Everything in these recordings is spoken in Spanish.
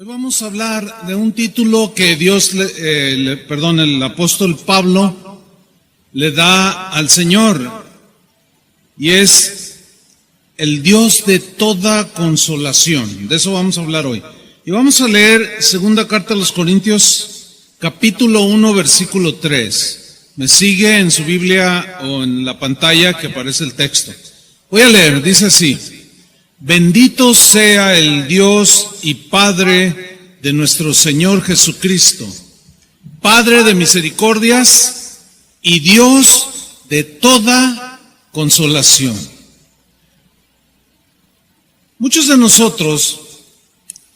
Hoy vamos a hablar de un título que el apóstol Pablo le da al Señor, y es el Dios de toda consolación. De eso vamos a hablar hoy. Y vamos a leer segunda carta a los Corintios, capítulo 1, versículo 3. Me sigue en su Biblia o en la pantalla que aparece el texto. Voy a leer, dice así: Bendito sea el Dios y Padre de nuestro Señor Jesucristo, Padre de misericordias y Dios de toda consolación. Muchos de nosotros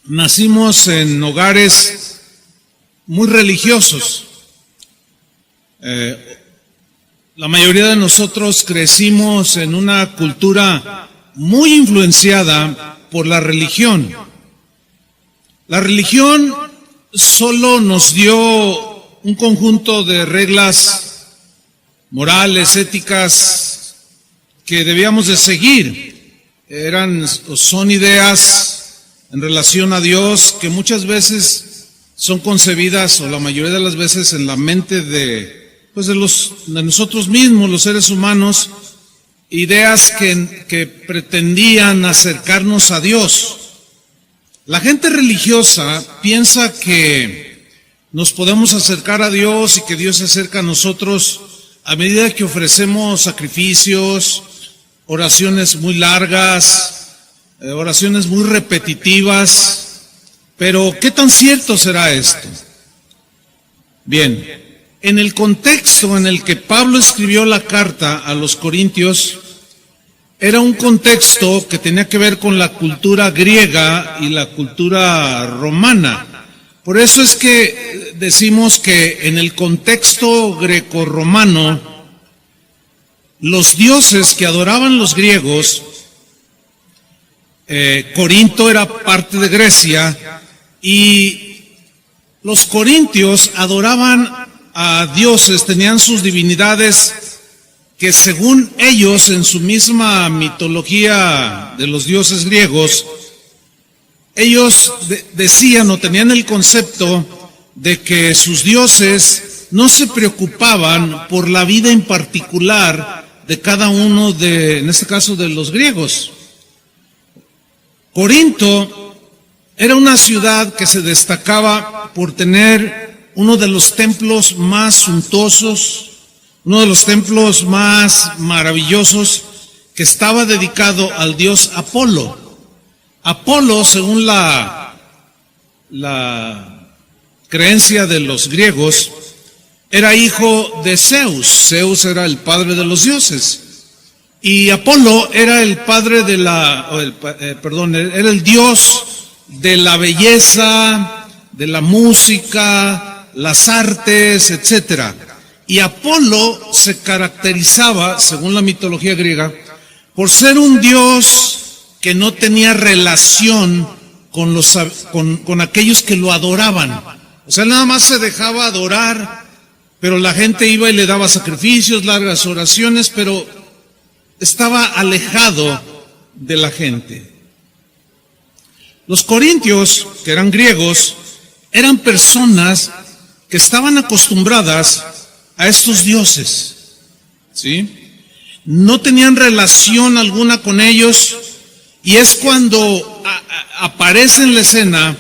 nacimos en hogares muy religiosos. La mayoría de nosotros crecimos en una cultura muy influenciada por la religión. La religión solo nos dio un conjunto de reglas morales, éticas, que debíamos de seguir. Son ideas en relación a Dios que muchas veces son concebidas, o la mayoría de las veces, en la mente de nosotros mismos, los seres humanos, ideas que pretendían acercarnos a Dios. La gente religiosa piensa que nos podemos acercar a Dios y que Dios se acerca a nosotros a medida que ofrecemos sacrificios, oraciones muy largas, oraciones muy repetitivas. Pero ¿qué tan cierto será esto? Bien, en el contexto en el que Pablo escribió la carta a los Corintios, era un contexto que tenía que ver con la cultura griega y la cultura romana. Por eso es que decimos que en el contexto grecorromano, los dioses que adoraban los griegos, Corinto era parte de Grecia, y los corintios adoraban a dioses, tenían sus divinidades que, según ellos, en su misma mitología de los dioses griegos, ellos decían o tenían el concepto de que sus dioses no se preocupaban por la vida en particular de cada uno en este caso, de los griegos. Corinto era una ciudad que se destacaba por tener uno de los templos más suntuosos, uno de los templos más maravillosos, que estaba dedicado al dios Apolo. Apolo, según la creencia de los griegos, era hijo de Zeus. Zeus era el padre de los dioses. Y Apolo era el padre era el dios de la belleza, de la música, las artes, etcétera. Y Apolo se caracterizaba, según la mitología griega, por ser un dios que no tenía relación con aquellos que lo adoraban. O sea, nada más se dejaba adorar, pero la gente iba y le daba sacrificios, largas oraciones, pero estaba alejado de la gente. Los corintios, que eran griegos, eran personas que estaban acostumbradas a estos dioses, ¿sí? No tenían relación alguna con ellos, y es cuando aparece en la escena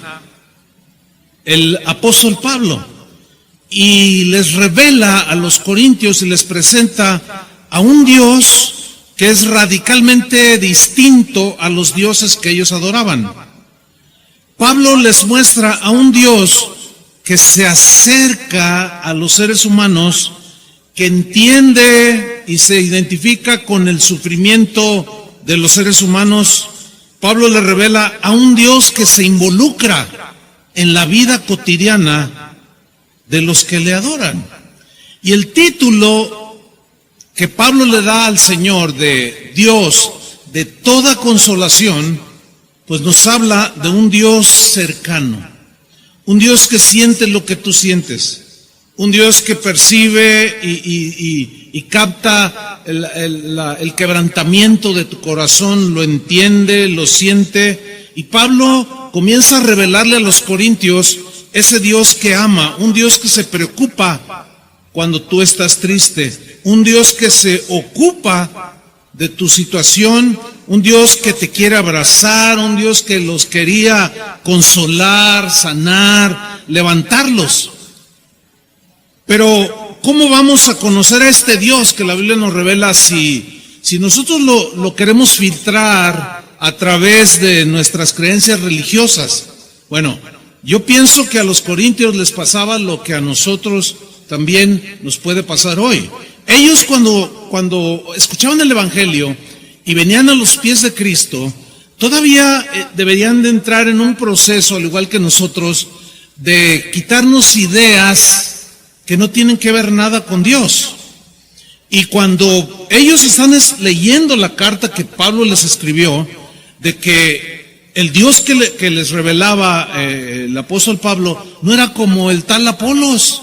el apóstol Pablo y les revela a los corintios y les presenta a un Dios que es radicalmente distinto a los dioses que ellos adoraban. Pablo les muestra a un Dios que se acerca a los seres humanos, que entiende y se identifica con el sufrimiento de los seres humanos. Pablo le revela a un Dios que se involucra en la vida cotidiana de los que le adoran. Y el título que Pablo le da al Señor de Dios de toda consolación, pues nos habla de un Dios cercano, un Dios que siente lo que tú sientes, un Dios que percibe y capta el quebrantamiento de tu corazón, lo entiende, lo siente. Y Pablo comienza a revelarle a los corintios ese Dios que ama, un Dios que se preocupa cuando tú estás triste, un Dios que se ocupa de tu situación, un Dios que te quiere abrazar, un Dios que los quería consolar, sanar, levantarlos. Pero, ¿cómo vamos a conocer a este Dios que la Biblia nos revela si nosotros lo queremos filtrar a través de nuestras creencias religiosas? Bueno, yo pienso que a los corintios les pasaba lo que a nosotros también nos puede pasar hoy. Ellos cuando escuchaban el Evangelio y venían a los pies de Cristo, todavía deberían de entrar en un proceso, al igual que nosotros, de quitarnos ideas que no tienen que ver nada con Dios. Y cuando ellos están leyendo la carta que Pablo les escribió, de que el Dios que les revelaba el apóstol Pablo no era como el tal Apolos.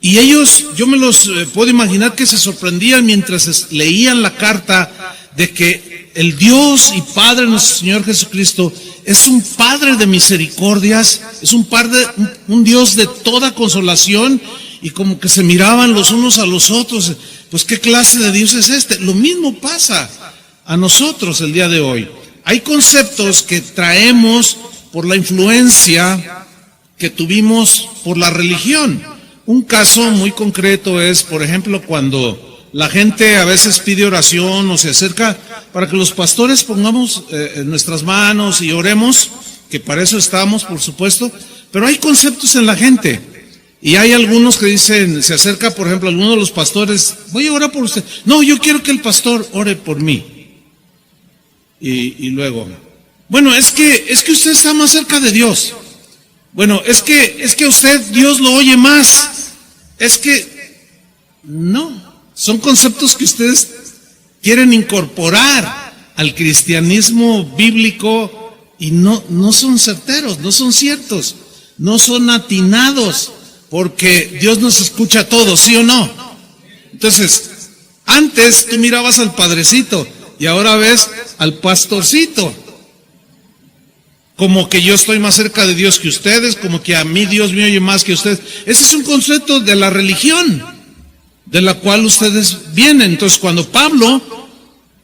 Y ellos, yo me los puedo imaginar que se sorprendían mientras leían la carta de que el Dios y Padre nuestro Señor Jesucristo es un Padre de misericordias, es un Dios de toda consolación, y como que se miraban los unos a los otros. Pues ¿qué clase de Dios es este? Lo mismo pasa a nosotros el día de hoy. Hay conceptos que traemos por la influencia que tuvimos por la religión. Un caso muy concreto es, por ejemplo, cuando la gente a veces pide oración o se acerca para que los pastores pongamos en nuestras manos y oremos, que para eso estamos, por supuesto, pero hay conceptos en la gente. Y hay algunos que dicen, se acerca, por ejemplo, alguno de los pastores, voy a orar por usted. No, yo quiero que el pastor ore por mí. Y luego, bueno, es que usted está más cerca de Dios. Bueno, es que usted, Dios lo oye más. Es que, no, son conceptos que ustedes quieren incorporar al cristianismo bíblico y no son certeros, no son ciertos, no son atinados, porque Dios nos escucha a todos, ¿sí o no? Entonces, antes tú mirabas al padrecito y ahora ves al pastorcito. Como que yo estoy más cerca de Dios que ustedes, como que a mí Dios me oye más que ustedes. Ese es un concepto de la religión, de la cual ustedes vienen. Entonces, cuando Pablo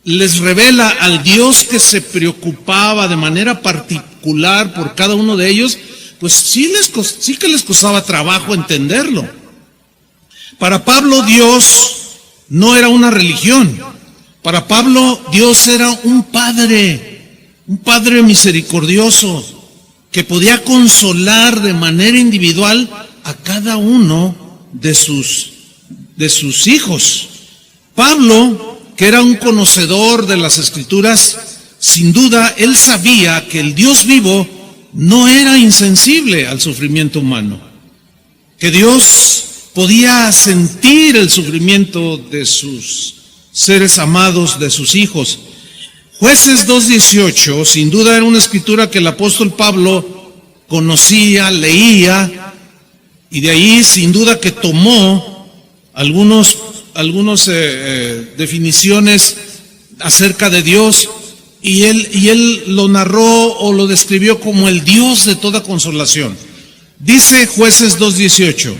les revela al Dios que se preocupaba de manera particular por cada uno de ellos, pues sí que les costaba trabajo entenderlo. Para Pablo, Dios no era una religión. Para Pablo, Dios era un padre misericordioso que podía consolar de manera individual a cada uno de sus hijos. Pablo, que era un conocedor de las Escrituras, sin duda, él sabía que el Dios vivo no era insensible al sufrimiento humano, que Dios podía sentir el sufrimiento de sus seres amados, de sus hijos. Jueces 2:18, sin duda era una escritura que el apóstol Pablo conocía, leía, y de ahí sin duda que tomó algunas definiciones acerca de Dios, y él lo narró o lo describió como el Dios de toda consolación. Dice Jueces 2:18,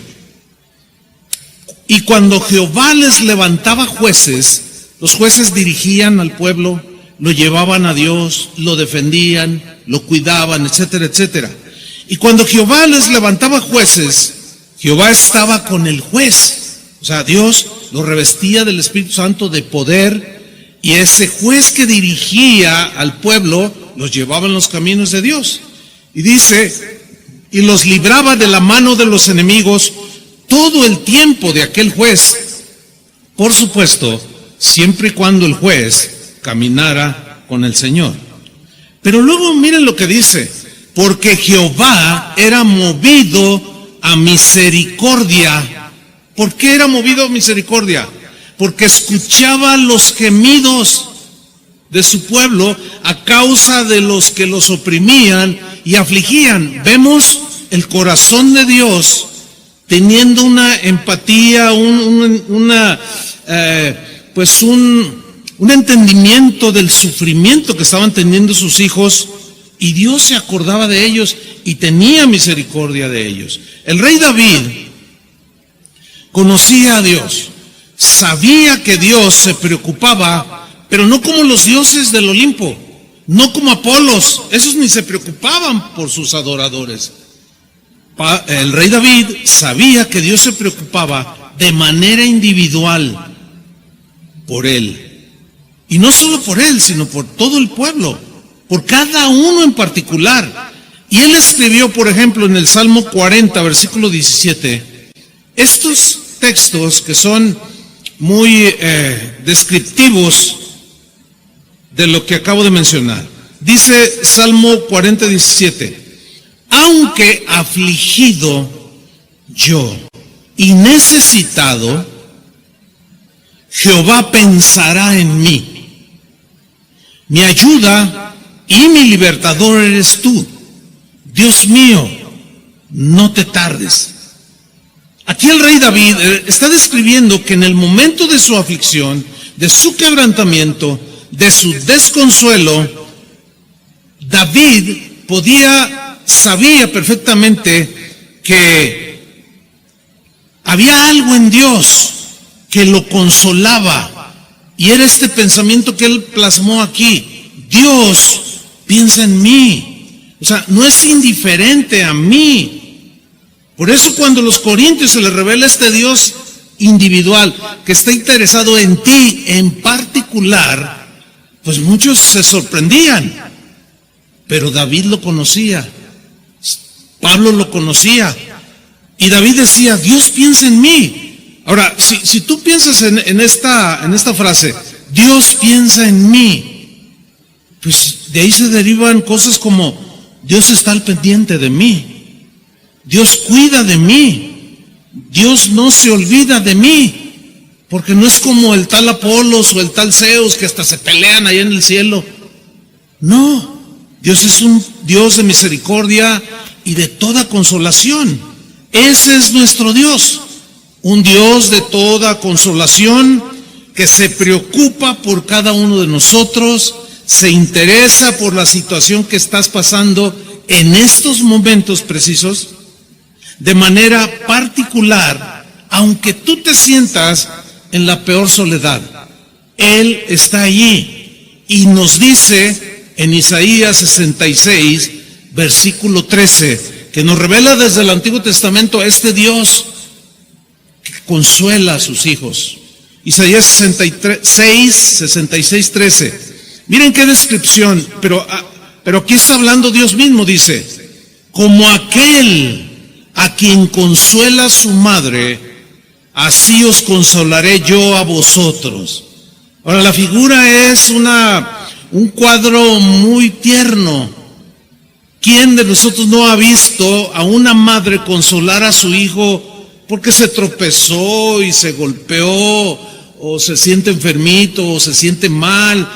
y cuando Jehová les levantaba jueces, los jueces dirigían al pueblo, lo llevaban a Dios, lo defendían, lo cuidaban, etcétera, etcétera. Y cuando Jehová les levantaba jueces, Jehová estaba con el juez. O sea, Dios lo revestía del Espíritu Santo de poder, y ese juez que dirigía al pueblo los llevaba en los caminos de Dios. Y dice, y los libraba de la mano de los enemigos todo el tiempo de aquel juez. Por supuesto, siempre y cuando el juez caminara con el Señor. Pero luego miren lo que dice, porque Jehová era movido a misericordia. ¿Por qué era movido a misericordia? Porque escuchaba los gemidos de su pueblo a causa de los que los oprimían y afligían. Vemos el corazón de Dios teniendo una empatía, un entendimiento del sufrimiento que estaban teniendo sus hijos y Dios se acordaba de ellos y tenía misericordia de ellos. El rey David conocía a Dios, sabía que Dios se preocupaba, pero no como los dioses del Olimpo, no como Apolos, esos ni se preocupaban por sus adoradores. El rey David sabía que Dios se preocupaba de manera individual por él. Y no solo por él, sino por todo el pueblo, por cada uno en particular. Y él escribió, por ejemplo, en el Salmo 40, versículo 17, estos textos que son muy descriptivos de lo que acabo de mencionar. Dice Salmo 40, 17, aunque afligido yo y necesitado, Jehová pensará en mí. Mi ayuda y mi libertador eres tú. Dios mío, no te tardes. Aquí el rey David está describiendo que en el momento de su aflicción, de su quebrantamiento, de su desconsuelo, David sabía perfectamente que había algo en Dios que lo consolaba. Y era este pensamiento que él plasmó aquí. Dios piensa en mí. O sea, no es indiferente a mí. Por eso cuando a los corintios se les revela este Dios individual que está interesado en ti en particular, pues muchos se sorprendían. Pero David lo conocía. Pablo lo conocía. Y David decía, Dios piensa en mí. Ahora, si tú piensas en esta frase, Dios piensa en mí, pues de ahí se derivan cosas como, Dios está al pendiente de mí, Dios cuida de mí, Dios no se olvida de mí, porque no es como el tal Apolos o el tal Zeus que hasta se pelean allá en el cielo. No, Dios es un Dios de misericordia y de toda consolación. Ese es nuestro Dios. Un Dios de toda consolación que se preocupa por cada uno de nosotros, se interesa por la situación que estás pasando en estos momentos precisos, de manera particular, aunque tú te sientas en la peor soledad. Él está allí y nos dice en Isaías 66, versículo 13, que nos revela desde el Antiguo Testamento este Dios consuela a sus hijos. Isaías 66, 13. Miren qué descripción, pero aquí está hablando Dios mismo, dice, como aquel a quien consuela su madre, así os consolaré yo a vosotros. Ahora la figura es un cuadro muy tierno. ¿Quién de nosotros no ha visto a una madre consolar a su hijo porque se tropezó y se golpeó, o se siente enfermito, o se siente mal?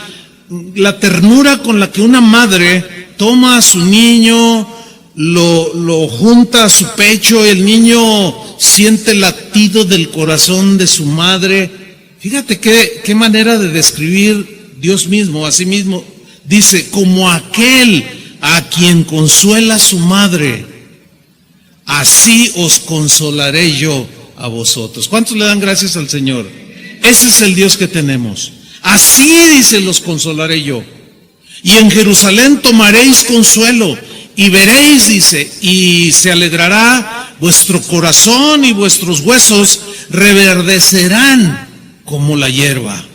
La ternura con la que una madre toma a su niño, lo junta a su pecho, el niño siente el latido del corazón de su madre. Fíjate qué manera de describir Dios mismo, a sí mismo. Dice, como aquel a quien consuela su madre, así os consolaré yo a vosotros. ¿Cuántos le dan gracias al Señor? Ese es el Dios que tenemos. Así dice, los consolaré yo. Y en Jerusalén tomaréis consuelo y veréis, dice, y se alegrará vuestro corazón y vuestros huesos reverdecerán como la hierba.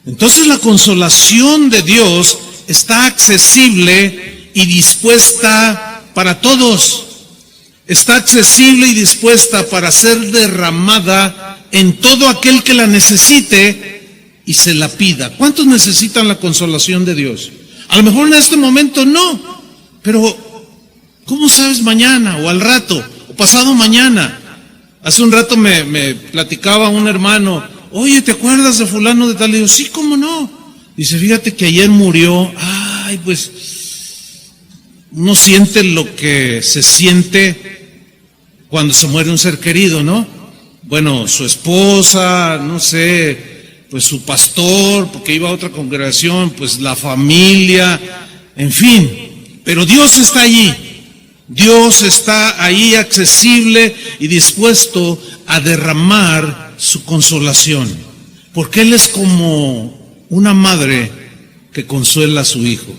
Entonces la consolación de Dios está accesible y dispuesta para todos. Está accesible y dispuesta para ser derramada en todo aquel que la necesite y se la pida. ¿Cuántos necesitan la consolación de Dios? A lo mejor en este momento no, pero ¿cómo sabes mañana o al rato o pasado mañana? Hace un rato me platicaba un hermano, oye, ¿te acuerdas de fulano de tal? Le digo, sí, ¿cómo no? Dice, fíjate que ayer murió. Ay, pues uno siente lo que se siente cuando se muere un ser querido, ¿no? Bueno, su esposa, no sé, pues su pastor, porque iba a otra congregación, pues la familia, en fin. Pero Dios está allí. Dios está ahí accesible y dispuesto a derramar su consolación. Porque Él es como una madre que consuela a su hijo.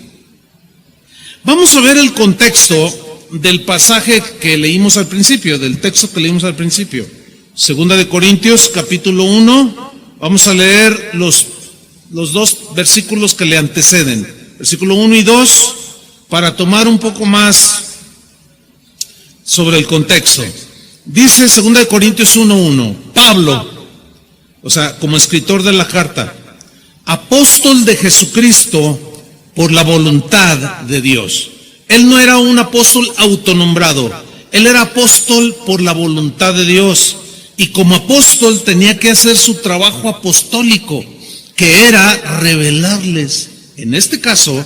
Vamos a ver el contexto del pasaje que leímos al principio, del texto que leímos al principio. Segunda de Corintios, capítulo 1. Vamos a leer los dos versículos que le anteceden. Versículo 1 y 2, para tomar un poco más sobre el contexto. Dice 2 de Corintios 1:1, Pablo, o sea, como escritor de la carta, apóstol de Jesucristo por la voluntad de Dios. Él no era un apóstol autonombrado, él era apóstol por la voluntad de Dios. Y como apóstol tenía que hacer su trabajo apostólico, que era revelarles, en este caso,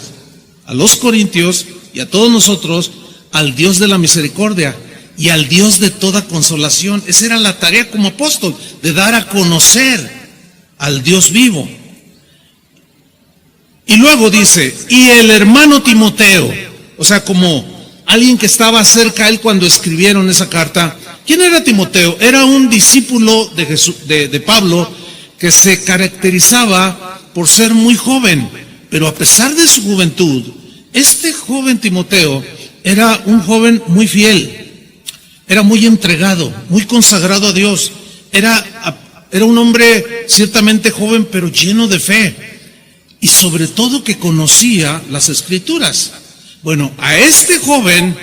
a los corintios y a todos nosotros, al Dios de la misericordia y al Dios de toda consolación. Esa era la tarea como apóstol, de dar a conocer al Dios vivo. Y luego dice, y el hermano Timoteo, o sea, como alguien que estaba cerca a él cuando escribieron esa carta. ¿Quién era Timoteo? Era un discípulo de Pablo que se caracterizaba por ser muy joven, pero a pesar de su juventud, este joven Timoteo era un joven muy fiel, era muy entregado, muy consagrado a Dios, era un hombre ciertamente joven, pero lleno de fe, y sobre todo que conocía las Escrituras. Bueno, a este joven,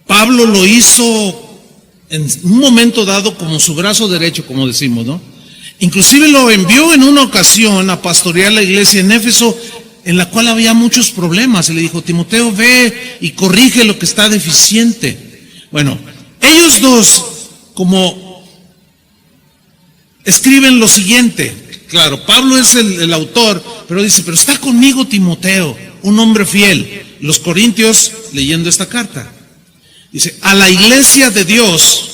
Pablo lo hizo en un momento dado como su brazo derecho, como decimos, ¿no? Inclusive lo envió en una ocasión a pastorear la iglesia en Éfeso, en la cual había muchos problemas. Y le dijo, Timoteo, ve y corrige lo que está deficiente. Bueno, ellos dos, como escriben lo siguiente. Claro, Pablo es el autor, pero dice, pero está conmigo Timoteo, un hombre fiel. Los corintios, leyendo esta carta, dice, a la iglesia de Dios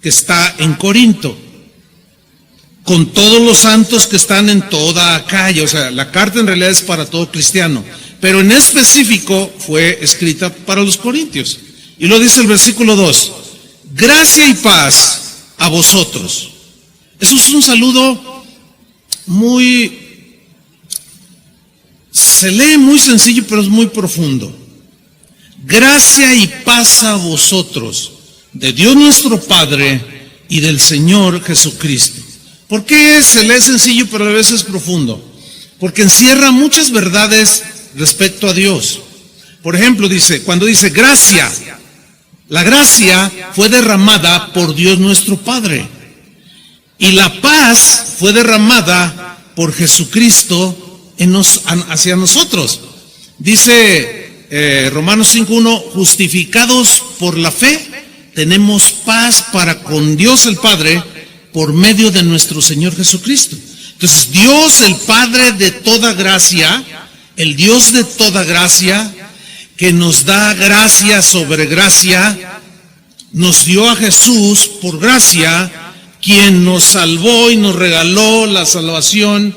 que está en Corinto, con todos los santos que están en toda Acaya. O sea, la carta en realidad es para todo cristiano, pero en específico fue escrita para los corintios. Y lo dice el versículo 2, gracia y paz a vosotros. Eso es un saludo se lee muy sencillo, pero es muy profundo. Gracia y paz a vosotros, de Dios nuestro Padre y del Señor Jesucristo. ¿Por qué se lee sencillo, pero a veces profundo? Porque encierra muchas verdades respecto a Dios. Por ejemplo, cuando dice gracia, la gracia fue derramada por Dios nuestro Padre. Y la paz fue derramada por Jesucristo hacia nosotros. Dice Romanos 5:1, justificados por la fe, tenemos paz para con Dios el Padre por medio de nuestro Señor Jesucristo. Entonces, Dios, el Padre de toda gracia, el Dios de toda gracia, que nos da gracia sobre gracia, nos dio a Jesús por gracia, quien nos salvó y nos regaló la salvación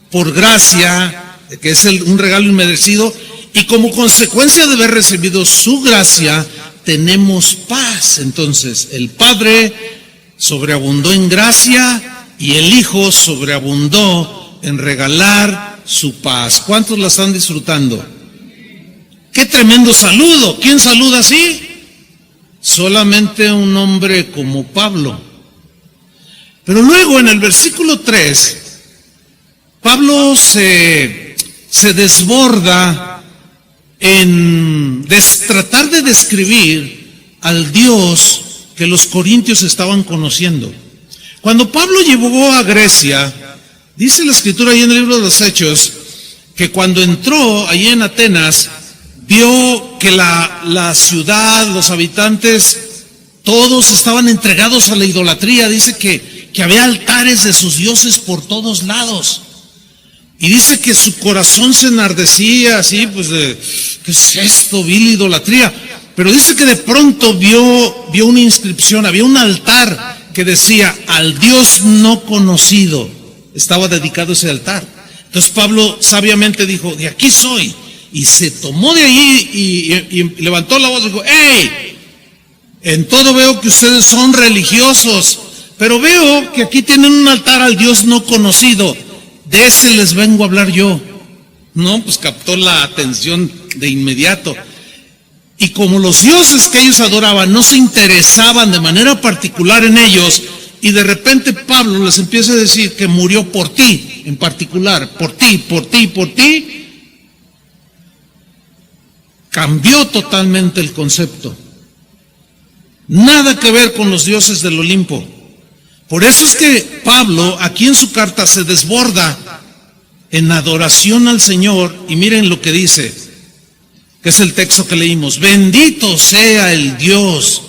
por gracia, que es un regalo inmerecido, y como consecuencia de haber recibido su gracia, tenemos paz. Entonces, el Padre sobreabundó en gracia y el Hijo sobreabundó en regalar su paz. ¿Cuántos la están disfrutando? ¡Qué tremendo saludo! ¿Quién saluda así? Solamente un hombre como Pablo. Pero luego en el versículo 3, Pablo se desborda en tratar de describir al Dios que los corintios estaban conociendo. Cuando Pablo llegó a Grecia, dice la escritura ahí en el libro de los Hechos, que cuando entró allí en Atenas, vio que la ciudad, los habitantes, todos estaban entregados a la idolatría. Dice que había altares de sus dioses por todos lados. Y dice que su corazón se enardecía así, pues ¿qué es esto? Vil idolatría. Pero dice que de pronto vio una inscripción, había un altar que decía, al Dios no conocido. Estaba dedicado ese altar. Entonces Pablo sabiamente dijo, de aquí soy. y se tomó de ahí y levantó la voz y dijo: ¡Hey! En todo veo que ustedes son religiosos, pero veo que aquí tienen un altar al Dios no conocido. De ese les vengo a hablar yo. No, pues captó la atención de inmediato. Y como los dioses que ellos adoraban no se interesaban de manera particular en ellos, y de repente Pablo les empieza a decir que murió por ti, en particular, por ti, cambió totalmente el concepto. Nada que ver con los dioses del Olimpo. Por eso es que Pablo aquí en su carta se desborda en adoración al Señor, y miren lo que dice, que es el texto que leímos: bendito sea el Dios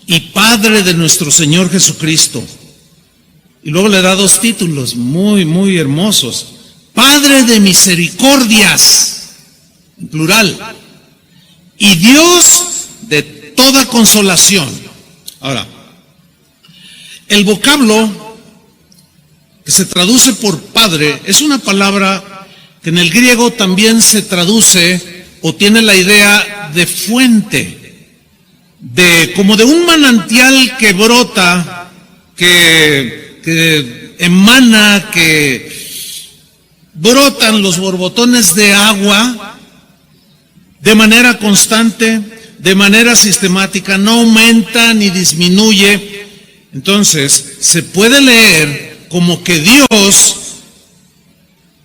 y Padre de nuestro Señor Jesucristo. Y luego le da dos títulos muy, muy hermosos: Padre de misericordias, en plural, y Dios de toda consolación. Ahora, el vocablo que se traduce por Padre es una palabra que en el griego también se traduce o tiene la idea de fuente, como de un manantial que brota, que emana, que brotan los borbotones de agua de manera constante, de manera sistemática, no aumenta ni disminuye. Entonces, se puede leer como que Dios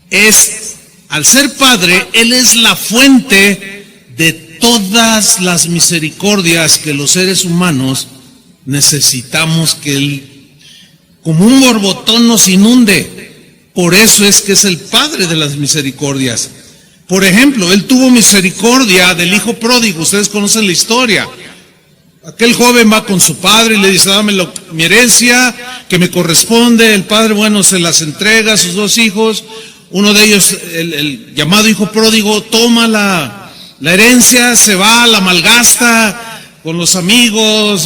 es, al ser Padre, Él es la fuente de todas las misericordias que los seres humanos necesitamos que Él, como un borbotón, nos inunde. Por eso es que es el Padre de las misericordias. Por ejemplo, Él tuvo misericordia del hijo pródigo. Ustedes conocen la historia. Aquel joven va con su padre y le dice: dame mi herencia que me corresponde. El padre, bueno, se las entrega a sus dos hijos. Uno de ellos, el llamado hijo pródigo, toma la herencia, se va, la malgasta con los amigos,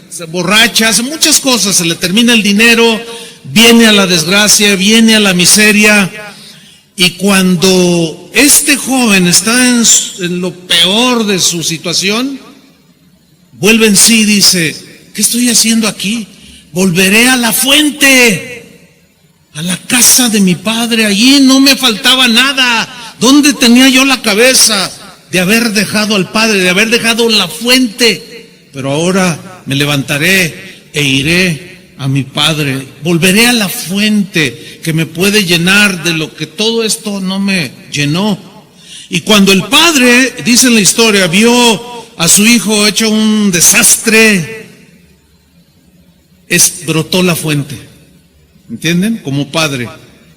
se borracha, hace muchas cosas, se le termina el dinero, viene a la desgracia, viene a la miseria. Y cuando este joven está en lo peor de su situación, vuelve en sí y dice: ¿qué estoy haciendo aquí? Volveré a la fuente, a la casa de mi padre. Allí no me faltaba nada. ¿Dónde tenía yo la cabeza de haber dejado al Padre, de haber dejado la fuente? Pero ahora me levantaré e iré a mi Padre. Volveré a la fuente que me puede llenar de lo que todo esto no me llenó. Y cuando el padre, dice en la historia, vio a su hijo hecho un desastre, brotó la fuente. ¿Entienden? Como padre.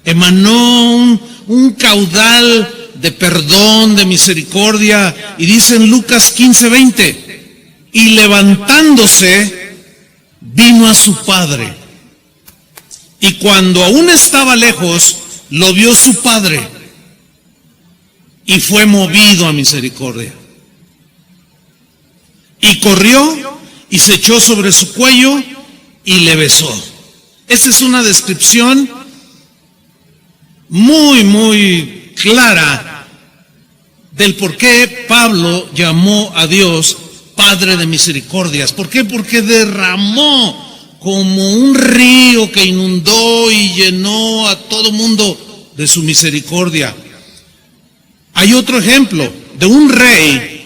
Emanó un caudal de perdón, de misericordia. Y dice en Lucas 15:20, y levantándose, vino a su padre. Y cuando aún estaba lejos, lo vio su padre y fue movido a misericordia. Y corrió y se echó sobre su cuello y le besó. Esta es una descripción muy, muy clara del por qué Pablo llamó a Dios Padre de misericordias. ¿Por qué? Porque derramó como un río que inundó y llenó a todo mundo de su misericordia. Hay otro ejemplo de un rey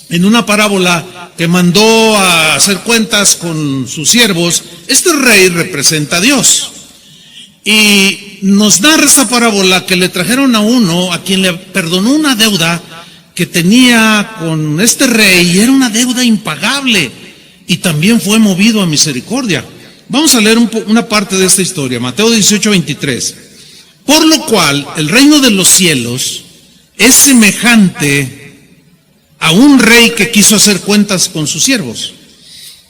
en una parábola que mandó a hacer cuentas con sus siervos. Este rey representa a Dios. Y nos narra esta parábola que le trajeron a uno a quien le perdonó una deuda que tenía con este rey, y era una deuda impagable, y también fue movido a misericordia. Vamos a leer una parte de esta historia, Mateo 18:23. Por lo cual el reino de los cielos es semejante a un rey que quiso hacer cuentas con sus siervos,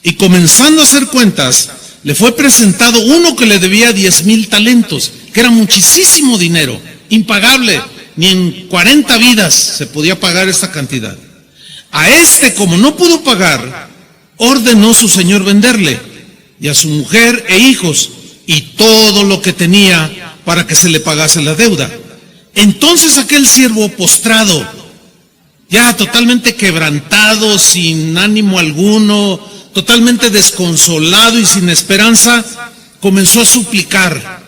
y comenzando a hacer cuentas, le fue presentado uno que le debía 10,000 talentos, que era muchísimo dinero, impagable. Ni en 40 vidas se podía pagar esta cantidad. A este, como no pudo pagar, ordenó su señor venderle, y a su mujer e hijos, y todo lo que tenía, para que se le pagase la deuda. Entonces aquel siervo, postrado, ya totalmente quebrantado, sin ánimo alguno, totalmente desconsolado y sin esperanza, comenzó a suplicar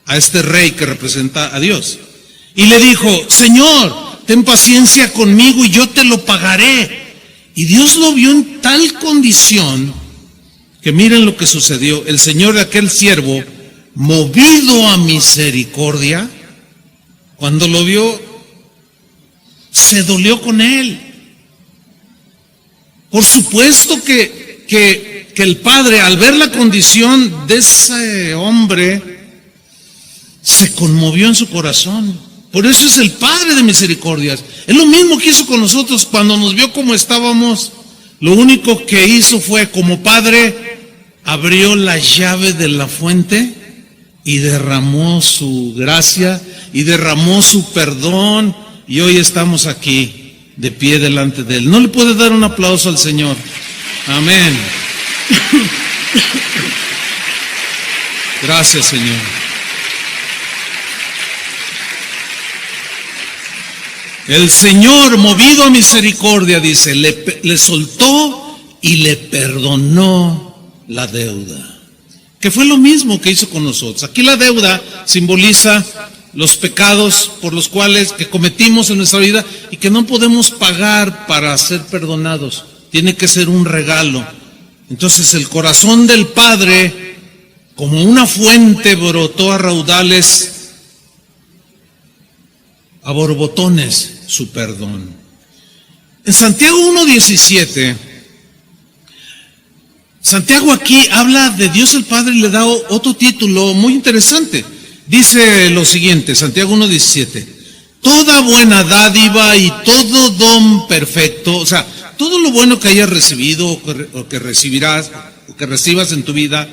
a este rey que representa a Dios. Y le dijo: Señor, ten paciencia conmigo y yo te lo pagaré. Y Dios lo vio en tal condición que miren lo que sucedió. El Señor de aquel siervo, movido a misericordia, cuando lo vio, se dolió con él. Por supuesto que el padre, al ver la condición de ese hombre, se conmovió en su corazón. Por eso es el Padre de misericordias. Es lo mismo que hizo con nosotros cuando nos vio como estábamos. Lo único que hizo fue, como Padre, abrió la llave de la fuente y derramó su gracia y derramó su perdón. Y hoy estamos aquí, de pie delante de Él. ¿No le puede dar un aplauso al Señor? Amén. Gracias, Señor. El Señor, movido a misericordia, dice, le soltó y le perdonó la deuda. Que fue lo mismo que hizo con nosotros. Aquí la deuda simboliza los pecados por los cuales que cometimos en nuestra vida y que no podemos pagar para ser perdonados. Tiene que ser un regalo. Entonces el corazón del Padre, como una fuente, brotó a raudales, a borbotones, su perdón. En Santiago 1:17, Santiago aquí habla de Dios el Padre y le da otro título muy interesante. Dice lo siguiente, Santiago 1:17: toda buena dádiva y todo don perfecto, o sea, todo lo bueno que hayas recibido o que recibirás o que recibas en tu vida,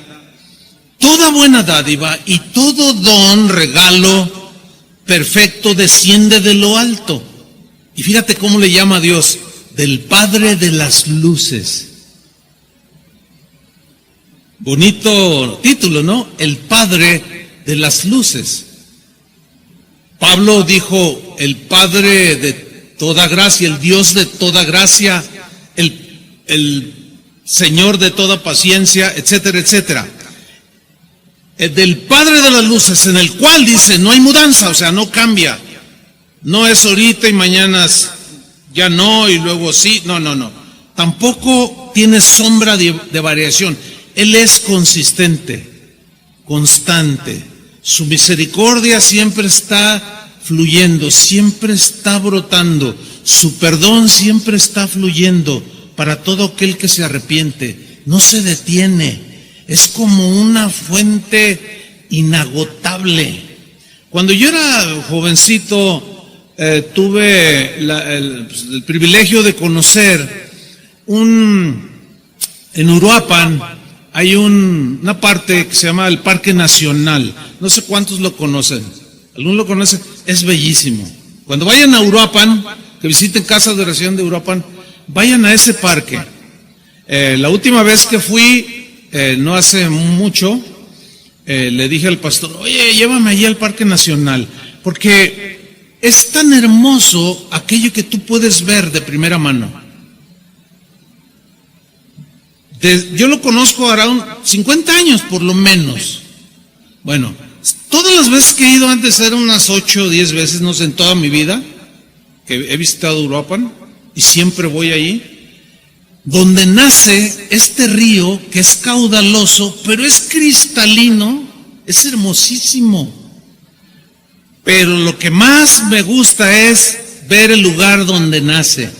toda buena dádiva y todo don, regalo perfecto desciende de lo alto. Y fíjate cómo le llama a Dios: del Padre de las luces. Bonito título, ¿no? El Padre de las luces. Pablo dijo: el Padre de toda gracia, el Dios de toda gracia, el Señor de toda paciencia, etcétera, etcétera. Del Padre de las luces, en el cual dice, no hay mudanza, o sea, no cambia. No es ahorita y mañana ya no y luego sí, no. Tampoco tiene sombra de variación. Él es consistente, constante. Su misericordia siempre está fluyendo, siempre está brotando. Su perdón siempre está fluyendo para todo aquel que se arrepiente. No se detiene. Es como una fuente inagotable. Cuando yo era jovencito, tuve el privilegio de conocer en Uruapan hay una parte que se llama el Parque Nacional. No sé cuántos lo conocen. ¿Alguno lo conoce? Es bellísimo. Cuando vayan a Uruapan, que visiten casas de oración de Uruapan, vayan a ese parque. La última vez que fui, no hace mucho, le dije al pastor: oye, llévame allí al Parque Nacional, porque es tan hermoso aquello que tú puedes ver de primera mano. Yo lo conozco ahora 50 años por lo menos. Bueno, todas las veces que he ido, antes eran unas 8 o 10 veces, no sé, en toda mi vida, que he visitado Uruapan, y siempre voy ahí. Donde nace este río que es caudaloso, pero es cristalino, es hermosísimo. Pero lo que más me gusta es ver el lugar donde nace.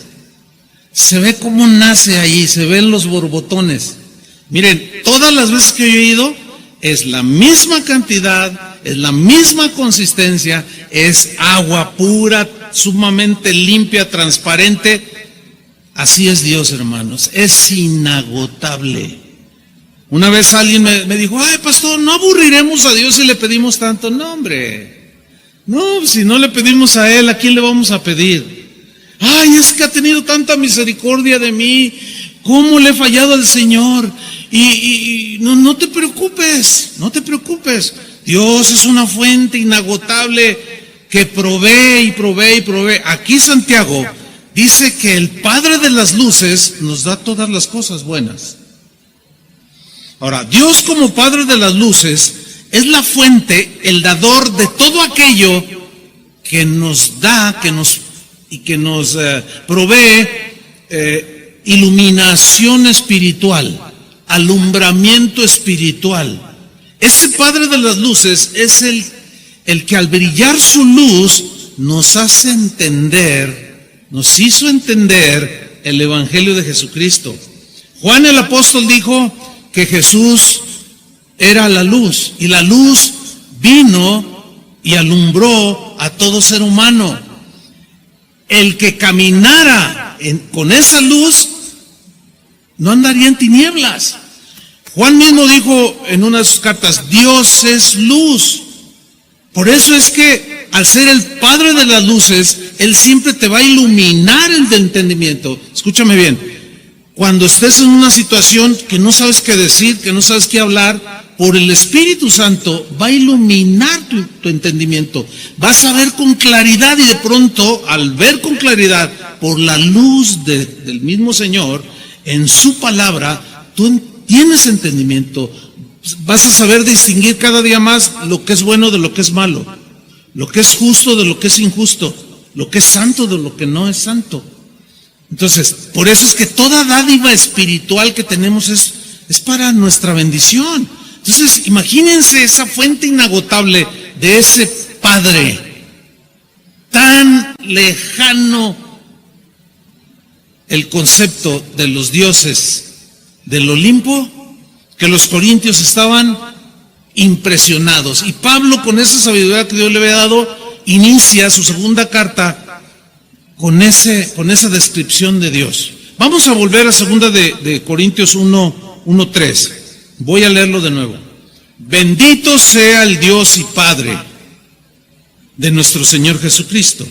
Se ve cómo nace ahí, se ven los borbotones. Miren, todas las veces que yo he ido, es la misma cantidad, es la misma consistencia, es agua pura, sumamente limpia, transparente. Así es Dios, hermanos, es inagotable. Una vez alguien me dijo: ay, pastor, ¿no aburriremos a Dios si le pedimos tanto? No, hombre, no, si no le pedimos a Él, ¿a quién le vamos a pedir? Ay, es que ha tenido tanta misericordia de mí, ¿cómo le he fallado al Señor? Y no te preocupes, no te preocupes. Dios es una fuente inagotable que provee y provee y provee. Aquí Santiago dice que el Padre de las luces nos da todas las cosas buenas. Ahora, Dios como Padre de las luces es la fuente, el dador de todo aquello que nos da, que nos provee iluminación espiritual, alumbramiento espiritual. Ese Padre de las luces es el que al brillar su luz nos hace entender, nos hizo entender el Evangelio de Jesucristo. Juan el apóstol dijo que Jesús era la luz, y la luz vino y alumbró a todo ser humano. El que caminara con esa luz no andaría en tinieblas. Juan mismo dijo en una de sus cartas, Dios es luz. Por eso es que al ser el Padre de las luces, Él siempre te va a iluminar el entendimiento. Escúchame bien, cuando estés en una situación que no sabes qué decir, que no sabes qué hablar, por el Espíritu Santo va a iluminar tu entendimiento. Vas a ver con claridad, y de pronto, al ver con claridad, por la luz del mismo Señor, en su palabra, tú tienes entendimiento. Vas a saber distinguir cada día más lo que es bueno de lo que es malo, lo que es justo de lo que es injusto, lo que es santo de lo que no es santo. Entonces, por eso es que toda dádiva espiritual que tenemos es para nuestra bendición. Entonces, imagínense esa fuente inagotable de ese Padre tan lejano, el concepto de los dioses del Olimpo, que los corintios estaban impresionados. Y Pablo, con esa sabiduría que Dios le había dado, inicia su segunda carta con esa descripción de Dios. Vamos a volver a segunda de Corintios 1:3. Voy a leerlo de nuevo. Bendito sea el Dios y Padre de nuestro Señor Jesucristo,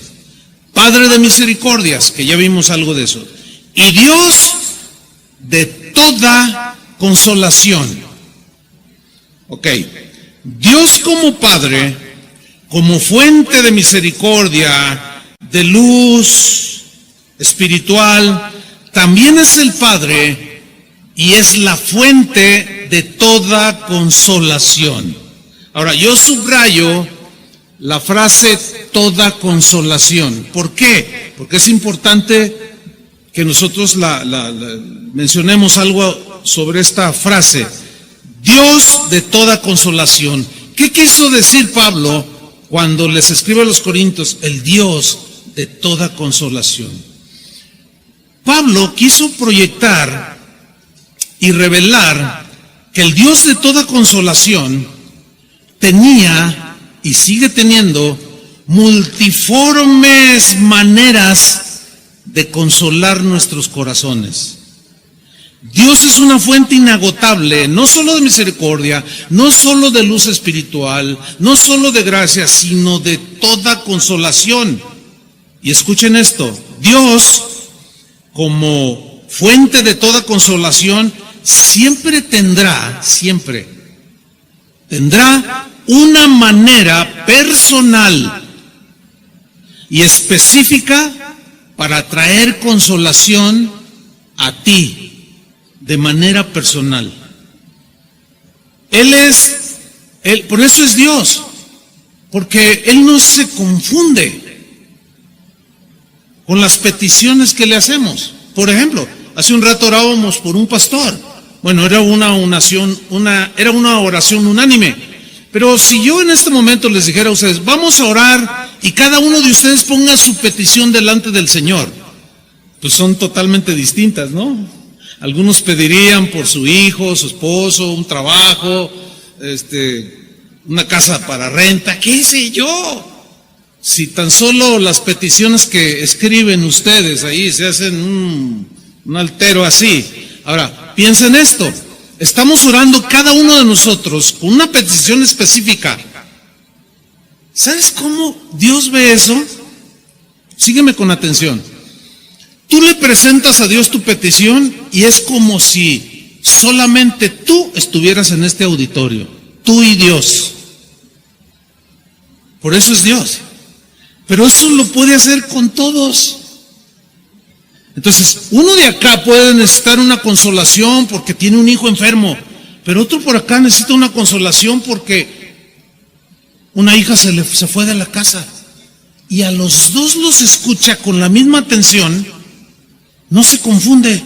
Padre de misericordias, que ya vimos algo de eso, y Dios de toda consolación. Ok, Dios como Padre, como fuente de misericordia, de luz espiritual, también es el Padre y es la fuente de toda consolación. Ahora, yo subrayo la frase toda consolación. ¿Por qué? Porque es importante que nosotros mencionemos algo sobre esta frase. Dios de toda consolación. ¿Qué quiso decir Pablo cuando les escribe a los Corintios? El Dios de toda consolación. Pablo quiso proyectar y revelar que el Dios de toda consolación tenía y sigue teniendo multiformes maneras de consolar nuestros corazones. Dios es una fuente inagotable, no solo de misericordia, no solo de luz espiritual, no solo de gracia, sino de toda consolación. Y escuchen esto, Dios, como fuente de toda consolación, siempre tendrá una manera personal y específica para traer consolación a ti de manera personal. Por eso es Dios, porque Él no se confunde con las peticiones que le hacemos. Por ejemplo, hace un rato orábamos por un pastor. Bueno, era una oración unánime. Pero si yo en este momento les dijera a ustedes, vamos a orar y cada uno de ustedes ponga su petición delante del Señor, pues son totalmente distintas, ¿no? Algunos pedirían por su hijo, su esposo, un trabajo, una casa para renta, qué sé yo. Si tan solo las peticiones que escriben ustedes ahí se hacen un altero así. Ahora, piensen esto. Estamos orando cada uno de nosotros con una petición específica. ¿Sabes cómo Dios ve eso? Sígueme con atención. Tú le presentas a Dios tu petición y es como si solamente tú estuvieras en este auditorio, tú y Dios. Por eso es Dios. Pero eso lo puede hacer con todos. Entonces, uno de acá puede necesitar una consolación porque tiene un hijo enfermo, pero otro por acá necesita una consolación porque una hija se fue de la casa. Y a los dos los escucha con la misma atención, no se confunde,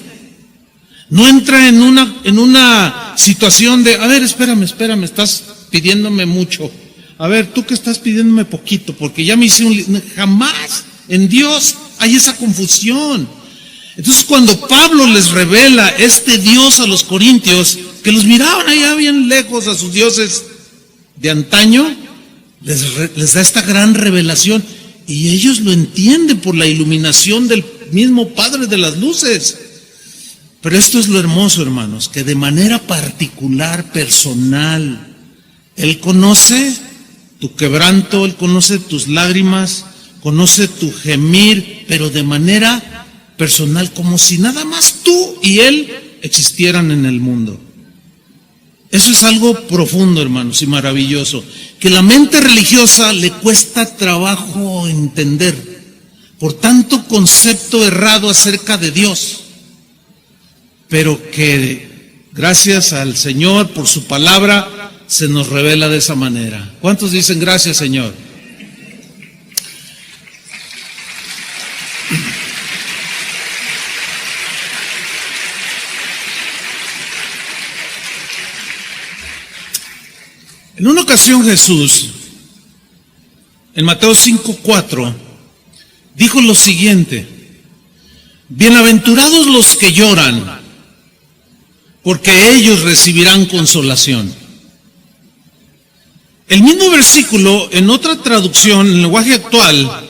no entra en una situación de, a ver, espérame, estás pidiéndome mucho. A ver, tú que estás pidiéndome poquito, porque ya me hice jamás en Dios hay esa confusión. Entonces, cuando Pablo les revela este Dios a los corintios, que los miraban allá bien lejos a sus dioses de antaño, les da esta gran revelación y ellos lo entienden por la iluminación del mismo Padre de las luces. Pero esto es lo hermoso, hermanos, que de manera particular, personal, Él conoce tu quebranto, Él conoce tus lágrimas, conoce tu gemir, pero de manera personal, como si nada más tú y Él existieran en el mundo. Eso es algo profundo, hermanos, y maravilloso, que la mente religiosa le cuesta trabajo entender, por tanto concepto errado acerca de Dios, pero que gracias al Señor por su palabra se nos revela de esa manera. ¿Cuántos dicen gracias, Señor? En una ocasión Jesús, en Mateo 5:4, dijo lo siguiente: bienaventurados los que lloran, porque ellos recibirán consolación. El mismo versículo, en otra traducción, en lenguaje actual,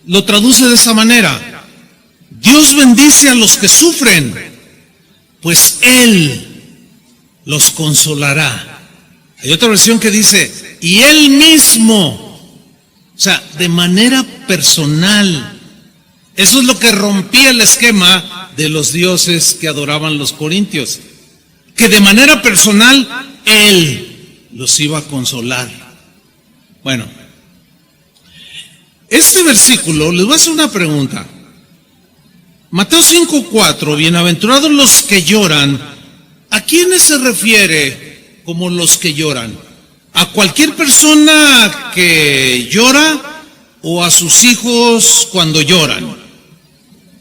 lo traduce de esa manera: Dios bendice a los que sufren, pues Él los consolará. Hay otra versión que dice, y Él mismo, o sea, de manera personal. Eso es lo que rompía el esquema de los dioses que adoraban los corintios, que de manera personal Él los iba a consolar. Bueno, este versículo, les voy a hacer una pregunta. Mateo 5:4, bienaventurados los que lloran, ¿a quiénes se refiere como los que lloran? ¿A cualquier persona que llora o a sus hijos cuando lloran?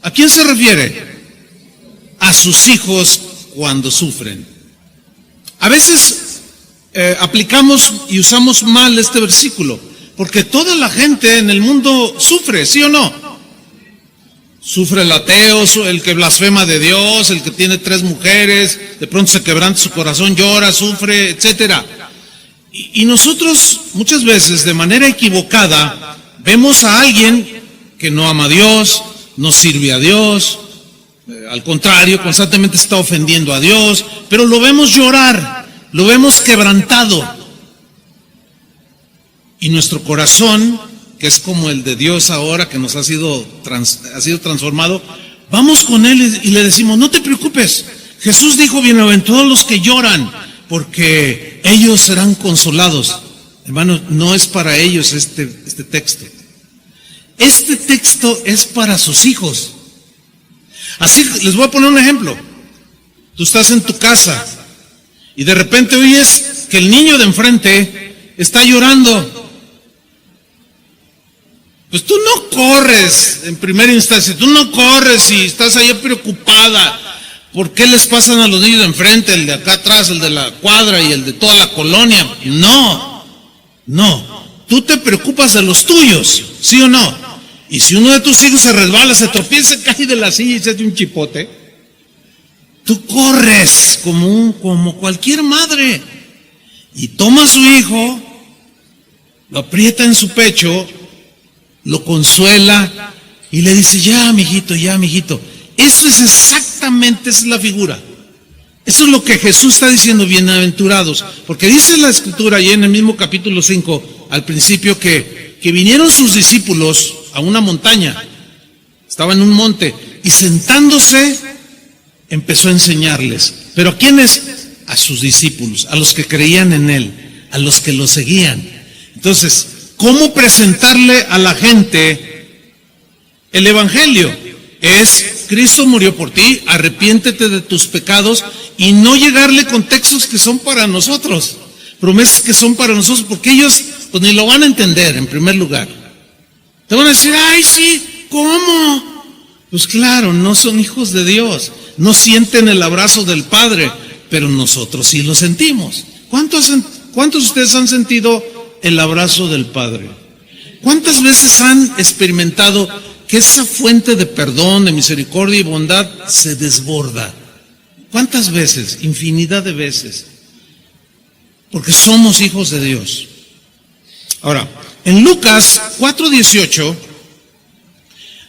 ¿A quién se refiere? A sus hijos cuando sufren. A veces aplicamos y usamos mal este versículo, porque toda la gente en el mundo sufre, ¿sí o no? Sufre el ateo, el que blasfema de Dios, el que tiene 3 mujeres, de pronto se quebranta su corazón, llora, sufre, etcétera. Y nosotros muchas veces de manera equivocada vemos a alguien que no ama a Dios, no sirve a Dios, al contrario, constantemente está ofendiendo a Dios, pero lo vemos llorar, lo vemos quebrantado. Y nuestro corazón, que es como el de Dios ahora, que nos ha sido transformado, vamos con Él y le decimos, no te preocupes, Jesús dijo, bienaventurados los que lloran, porque ellos serán consolados. Hermanos, no es para ellos este texto. Este texto es para sus hijos. Así, les voy a poner un ejemplo. Tú estás en tu casa y de repente oyes que el niño de enfrente está llorando. Pues tú no corres en primera instancia, tú no corres y estás ahí preocupada. ¿Por qué les pasan a los niños de enfrente, el de acá atrás, el de la cuadra y el de toda la colonia? No. Tú te preocupas de los tuyos, ¿sí o no? Y si uno de tus hijos se resbala, se tropieza, cae de la silla y se hace un chipote, tú corres como cualquier madre y toma a su hijo, lo aprieta en su pecho, lo consuela y le dice, ya, mijito. Eso es exactamente, esa es la figura. Eso es lo que Jesús está diciendo, bienaventurados. Porque dice la Escritura, ahí en el mismo capítulo 5, al principio, que vinieron sus discípulos a una montaña. Estaba en un monte y sentándose empezó a enseñarles. ¿Pero a quiénes? A sus discípulos, a los que creían en Él, a los que lo seguían. Entonces, ¿cómo presentarle a la gente el Evangelio? Es Cristo murió por ti, arrepiéntete de tus pecados, y no llegarle con textos que son para nosotros, promesas que son para nosotros, porque ellos pues ni lo van a entender en primer lugar. Te van a decir, ay sí, ¿cómo? Pues claro, no son hijos de Dios, no sienten el abrazo del Padre, pero nosotros sí lo sentimos. ¿Cuántos de ustedes han sentido el abrazo del Padre? ¿Cuántas veces han experimentado que esa fuente de perdón, de misericordia y bondad se desborda? ¿Cuántas veces? Infinidad de veces. Porque somos hijos de Dios. Ahora, en Lucas 4:18,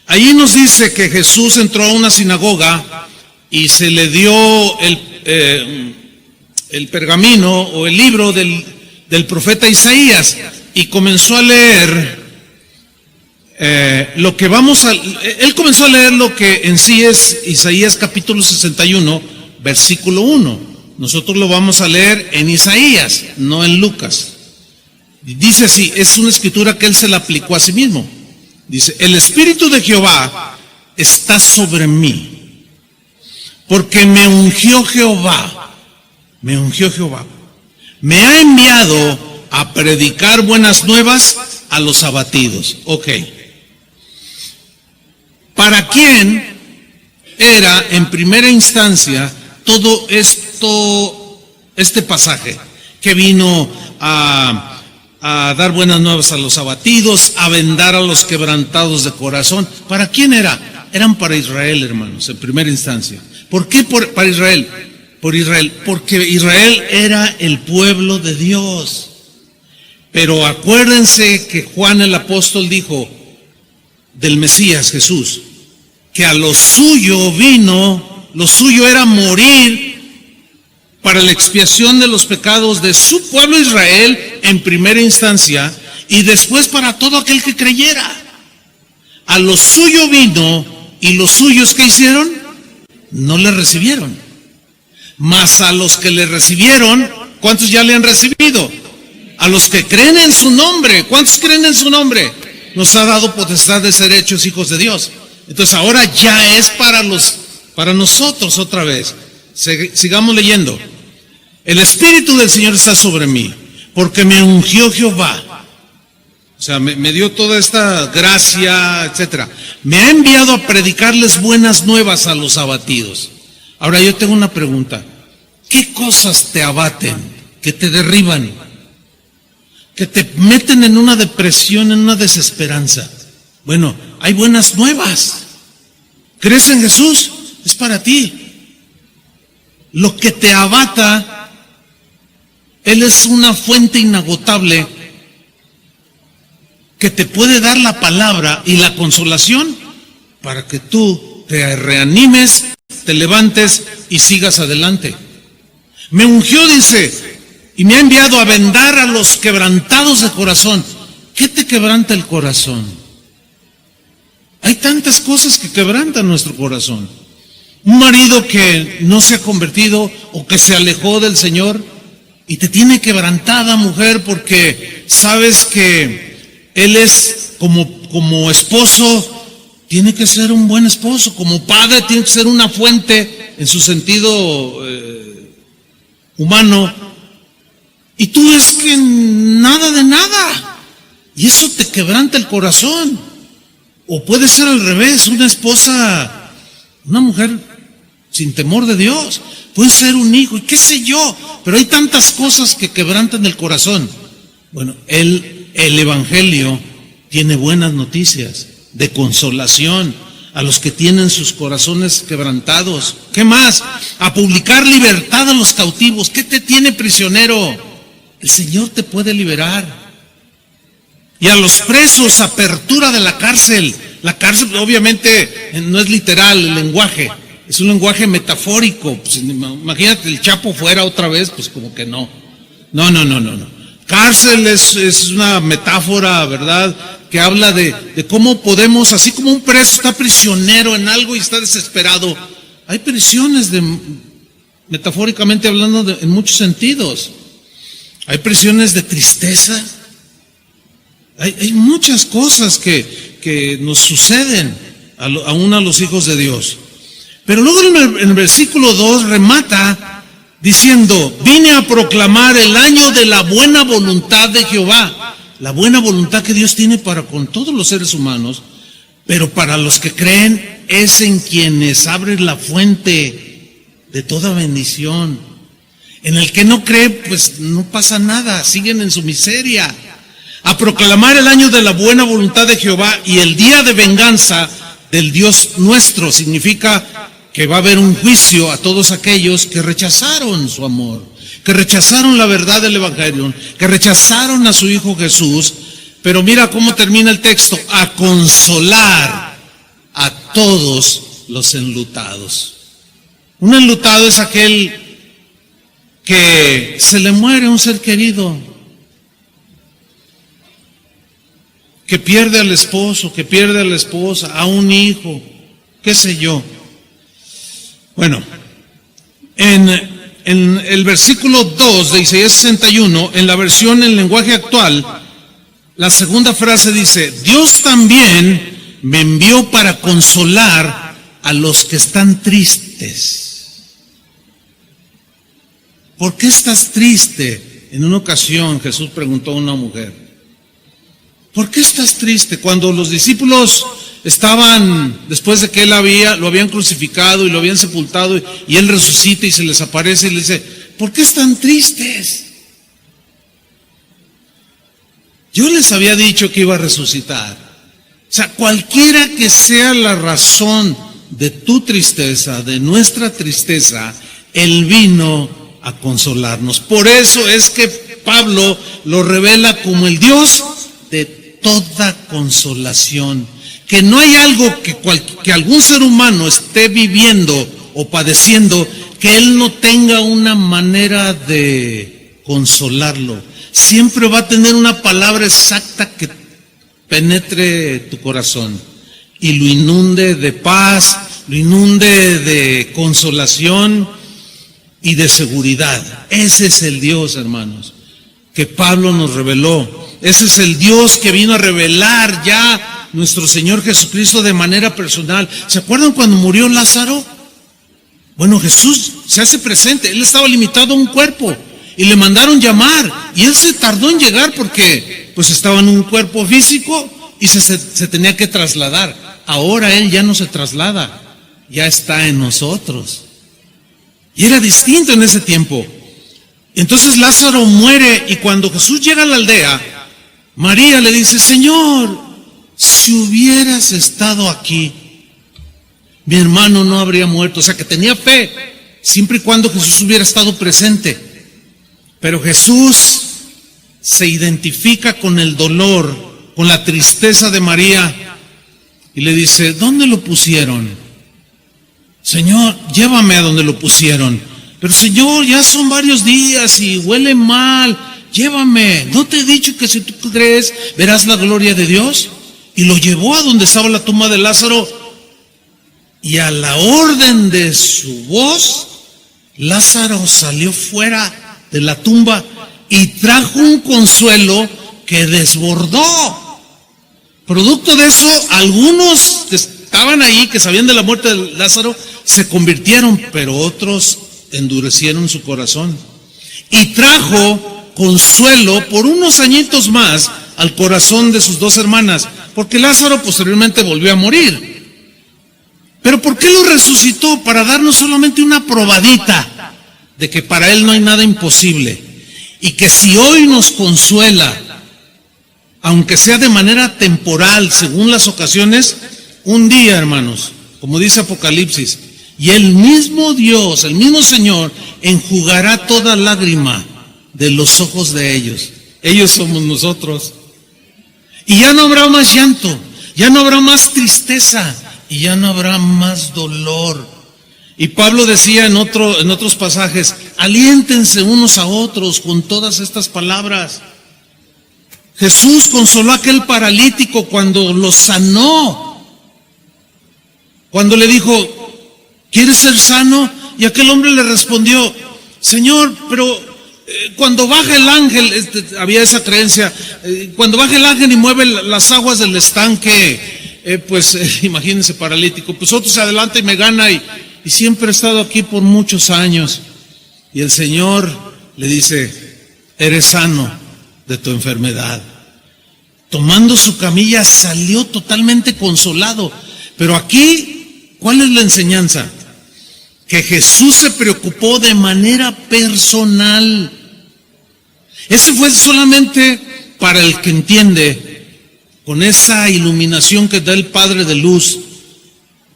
allí nos dice que Jesús entró a una sinagoga y se le dio el pergamino o el libro del profeta Isaías y comenzó a leer él comenzó a leer lo que en sí es Isaías capítulo 61, versículo 1. Nosotros lo vamos a leer en Isaías, no en Lucas. Dice así, es una escritura que él se la aplicó a sí mismo. Dice, el Espíritu de Jehová está sobre mí, porque me ungió Jehová, me ha enviado a predicar buenas nuevas a los abatidos. Ok. ¿Para quién era en primera instancia todo este pasaje? Que vino a dar buenas nuevas a los abatidos, a vendar a los quebrantados de corazón. ¿Para quién era? Eran para Israel, hermanos, en primera instancia. ¿Por qué para Israel? Por Israel, porque Israel era el pueblo de Dios. Pero acuérdense que Juan el apóstol dijo del Mesías Jesús, que a lo suyo vino, lo suyo era morir para la expiación de los pecados de su pueblo Israel en primera instancia, y después para todo aquel que creyera. A lo suyo vino, y los suyos ¿qué hicieron? No le recibieron. Mas a los que le recibieron, ¿cuántos ya le han recibido? A los que creen en su nombre. ¿Cuántos creen en su nombre? Nos ha dado potestad de ser hechos hijos de Dios. Entonces ahora ya es para nosotros otra vez. Sigamos leyendo. El Espíritu del Señor está sobre mí, porque me ungió Jehová. O sea, me dio toda esta gracia, etcétera. Me ha enviado a predicarles buenas nuevas a los abatidos. Ahora yo tengo una pregunta. ¿Qué cosas te abaten, que te derriban, que te meten en una depresión, en una desesperanza? Bueno, hay buenas nuevas. ¿Crees en Jesús? Es para ti. Lo que te abata, Él es una fuente inagotable que te puede dar la palabra y la consolación para que tú te reanimes, te levantes y sigas adelante. Me ungió, dice, y me ha enviado a vendar a los quebrantados de corazón. ¿Qué te quebranta el corazón? Hay tantas cosas que quebrantan nuestro corazón. Un marido que no se ha convertido o que se alejó del Señor y te tiene quebrantada, mujer, porque sabes que Él es como esposo, tiene que ser un buen esposo, como padre tiene que ser una fuente en su sentido humano, y tú es que nada de nada, y eso te quebranta el corazón. O puede ser al revés, una esposa, una mujer sin temor de Dios, puede ser un hijo, y qué sé yo, pero hay tantas cosas que quebrantan el corazón. Bueno, el Evangelio tiene buenas noticias de consolación a los que tienen sus corazones quebrantados. ¿Qué más? A publicar libertad a los cautivos. ¿Qué te tiene prisionero? El Señor te puede liberar. Y a los presos, apertura de la cárcel. La cárcel obviamente no es literal el lenguaje, es un lenguaje metafórico. Pues, imagínate el Chapo fuera otra vez, pues como que no. No. Cárcel es una metáfora, ¿verdad?, que habla de cómo podemos, así como un preso está prisionero en algo y está desesperado, hay prisiones, metafóricamente hablando, en muchos sentidos. Hay prisiones de tristeza. Hay muchas cosas que nos suceden aún a los hijos de Dios. Pero luego en el versículo 2 remata diciendo, vine a proclamar el año de la buena voluntad de Jehová. La buena voluntad que Dios tiene para con todos los seres humanos, pero para los que creen es en quienes abre la fuente de toda bendición. En el que no cree, pues no pasa nada, siguen en su miseria. A proclamar el año de la buena voluntad de Jehová y el día de venganza del Dios nuestro. Significa que va a haber un juicio a todos aquellos que rechazaron su amor, que rechazaron la verdad del Evangelio, que rechazaron a su Hijo Jesús. Pero mira cómo termina el texto: a consolar a todos los enlutados. Un enlutado es aquel que se le muere un ser querido, que pierde al esposo, que pierde a la esposa, a un hijo, qué sé yo. Bueno, en el versículo 2 de Isaías 61, en la versión en lenguaje actual, la segunda frase dice: Dios también me envió para consolar a los que están tristes. ¿Por qué estás triste? En una ocasión Jesús preguntó a una mujer: ¿por qué estás triste? Cuando los discípulos estaban, después de que lo habían crucificado y lo habían sepultado, y Él resucita y se les aparece y les dice: ¿por qué están tristes? Yo les había dicho que iba a resucitar. O sea, cualquiera que sea la razón de tu tristeza, de nuestra tristeza, Él vino a consolarnos. Por eso es que Pablo lo revela como el Dios de toda consolación. Que no hay algo que algún ser humano esté viviendo o padeciendo que Él no tenga una manera de consolarlo. Siempre va a tener una palabra exacta que penetre tu corazón y lo inunde de paz, lo inunde de consolación y de seguridad. Ese es el Dios, hermanos, que Pablo nos reveló. Ese es el Dios que vino a revelar ya nuestro Señor Jesucristo de manera personal. ¿Se acuerdan cuando murió Lázaro? Bueno, Jesús se hace presente. Él estaba limitado a un cuerpo y le mandaron llamar, y Él se tardó en llegar porque pues estaba en un cuerpo físico y se tenía que trasladar. Ahora Él ya no se traslada, ya está en nosotros. Y era distinto en ese tiempo. Entonces Lázaro muere, y cuando Jesús llega a la aldea, María le dice: Señor, si hubieras estado aquí, mi hermano no habría muerto. O sea, que tenía fe, siempre y cuando Jesús hubiera estado presente. Pero Jesús se identifica con el dolor, con la tristeza de María, y le dice: ¿dónde lo pusieron? Señor, llévame a donde lo pusieron. Pero Señor, ya son varios días y huele mal, llévame. ¿No te he dicho que si tú crees verás la gloria de Dios? Y lo llevó a donde estaba la tumba de Lázaro, y a la orden de su voz, Lázaro salió fuera de la tumba y trajo un consuelo que desbordó. Producto de eso, algunos que estaban ahí, que sabían de la muerte de Lázaro, se convirtieron, pero otros endurecieron su corazón. Y trajo consuelo por unos añitos más al corazón de sus dos hermanas, porque Lázaro posteriormente volvió a morir. Pero ¿por qué lo resucitó? Para darnos solamente una probadita de que para Él no hay nada imposible, y que si hoy nos consuela, aunque sea de manera temporal, según las ocasiones, un día, hermanos, como dice Apocalipsis, y el mismo Dios, el mismo Señor, enjugará toda lágrima de los ojos de ellos. Ellos somos nosotros. Y ya no habrá más llanto, ya no habrá más tristeza, y ya no habrá más dolor. Y Pablo decía en otros pasajes: aliéntense unos a otros con todas estas palabras. Jesús consoló a aquel paralítico cuando lo sanó, cuando le dijo: ¿quieres ser sano? Y aquel hombre le respondió: Señor, pero cuando baja el ángel, había esa creencia, cuando baja el ángel y mueve las aguas del estanque, imagínense, paralítico, pues otro se adelanta y me gana, y siempre ha estado aquí por muchos años. Y el Señor le dice, eres sano de tu enfermedad. Tomando su camilla salió totalmente consolado. Pero aquí, ¿cuál es la enseñanza? Que Jesús se preocupó de manera personal. Ese fue solamente para el que entiende, con esa iluminación que da el Padre de luz,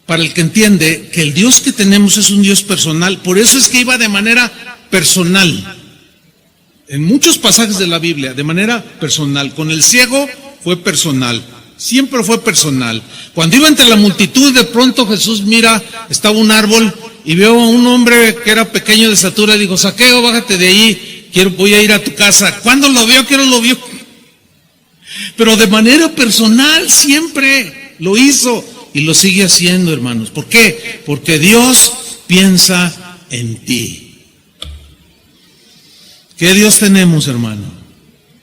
para el que entiende que el Dios que tenemos es un Dios personal. Por eso es que iba de manera personal. En muchos pasajes de la Biblia, de manera personal. Con el ciego fue personal. Siempre fue personal. Cuando iba entre la multitud, de pronto Jesús mira, estaba un árbol y veo a un hombre que era pequeño de estatura y dijo, Zaqueo, bájate de ahí, voy a ir a tu casa. ¿Cuándo lo vio? ¿Qué hora lo vio? Pero de manera personal siempre lo hizo y lo sigue haciendo, hermanos. ¿Por qué? Porque Dios piensa en ti. ¿Qué Dios tenemos, hermano?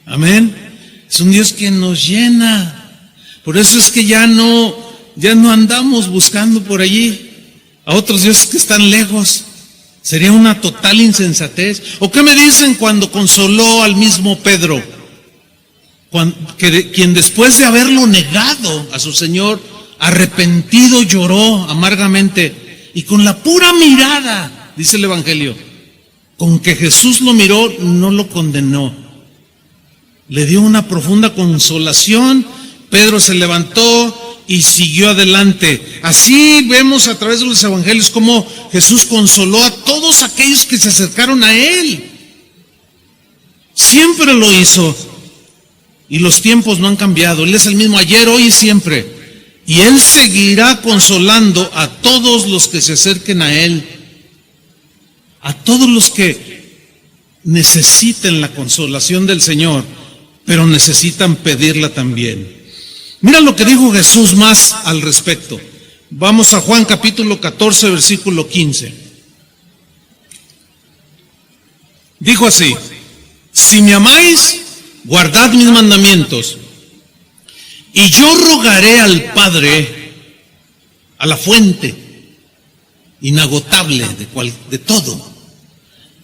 Amén. Es un Dios que nos llena. Por eso es que ya no andamos buscando por allí a otros dioses que están lejos. Sería una total insensatez. ¿O qué me dicen cuando consoló al mismo Pedro? Quien después de haberlo negado a su Señor, arrepentido lloró amargamente. Y con la pura mirada, dice el Evangelio, con que Jesús lo miró, no lo condenó. Le dio una profunda consolación. Pedro se levantó y siguió adelante. Así vemos a través de los evangelios cómo Jesús consoló a todos aquellos que se acercaron a Él. Siempre lo hizo. Y los tiempos no han cambiado. Él es el mismo ayer, hoy y siempre. Y Él seguirá consolando a todos los que se acerquen a Él. A todos los que necesiten la consolación del Señor, pero necesitan pedirla también. Mira lo que dijo Jesús más al respecto. Vamos a Juan capítulo 14, versículo 15. Dijo así: si me amáis, guardad mis mandamientos, y yo rogaré al Padre, a la fuente inagotable de todo,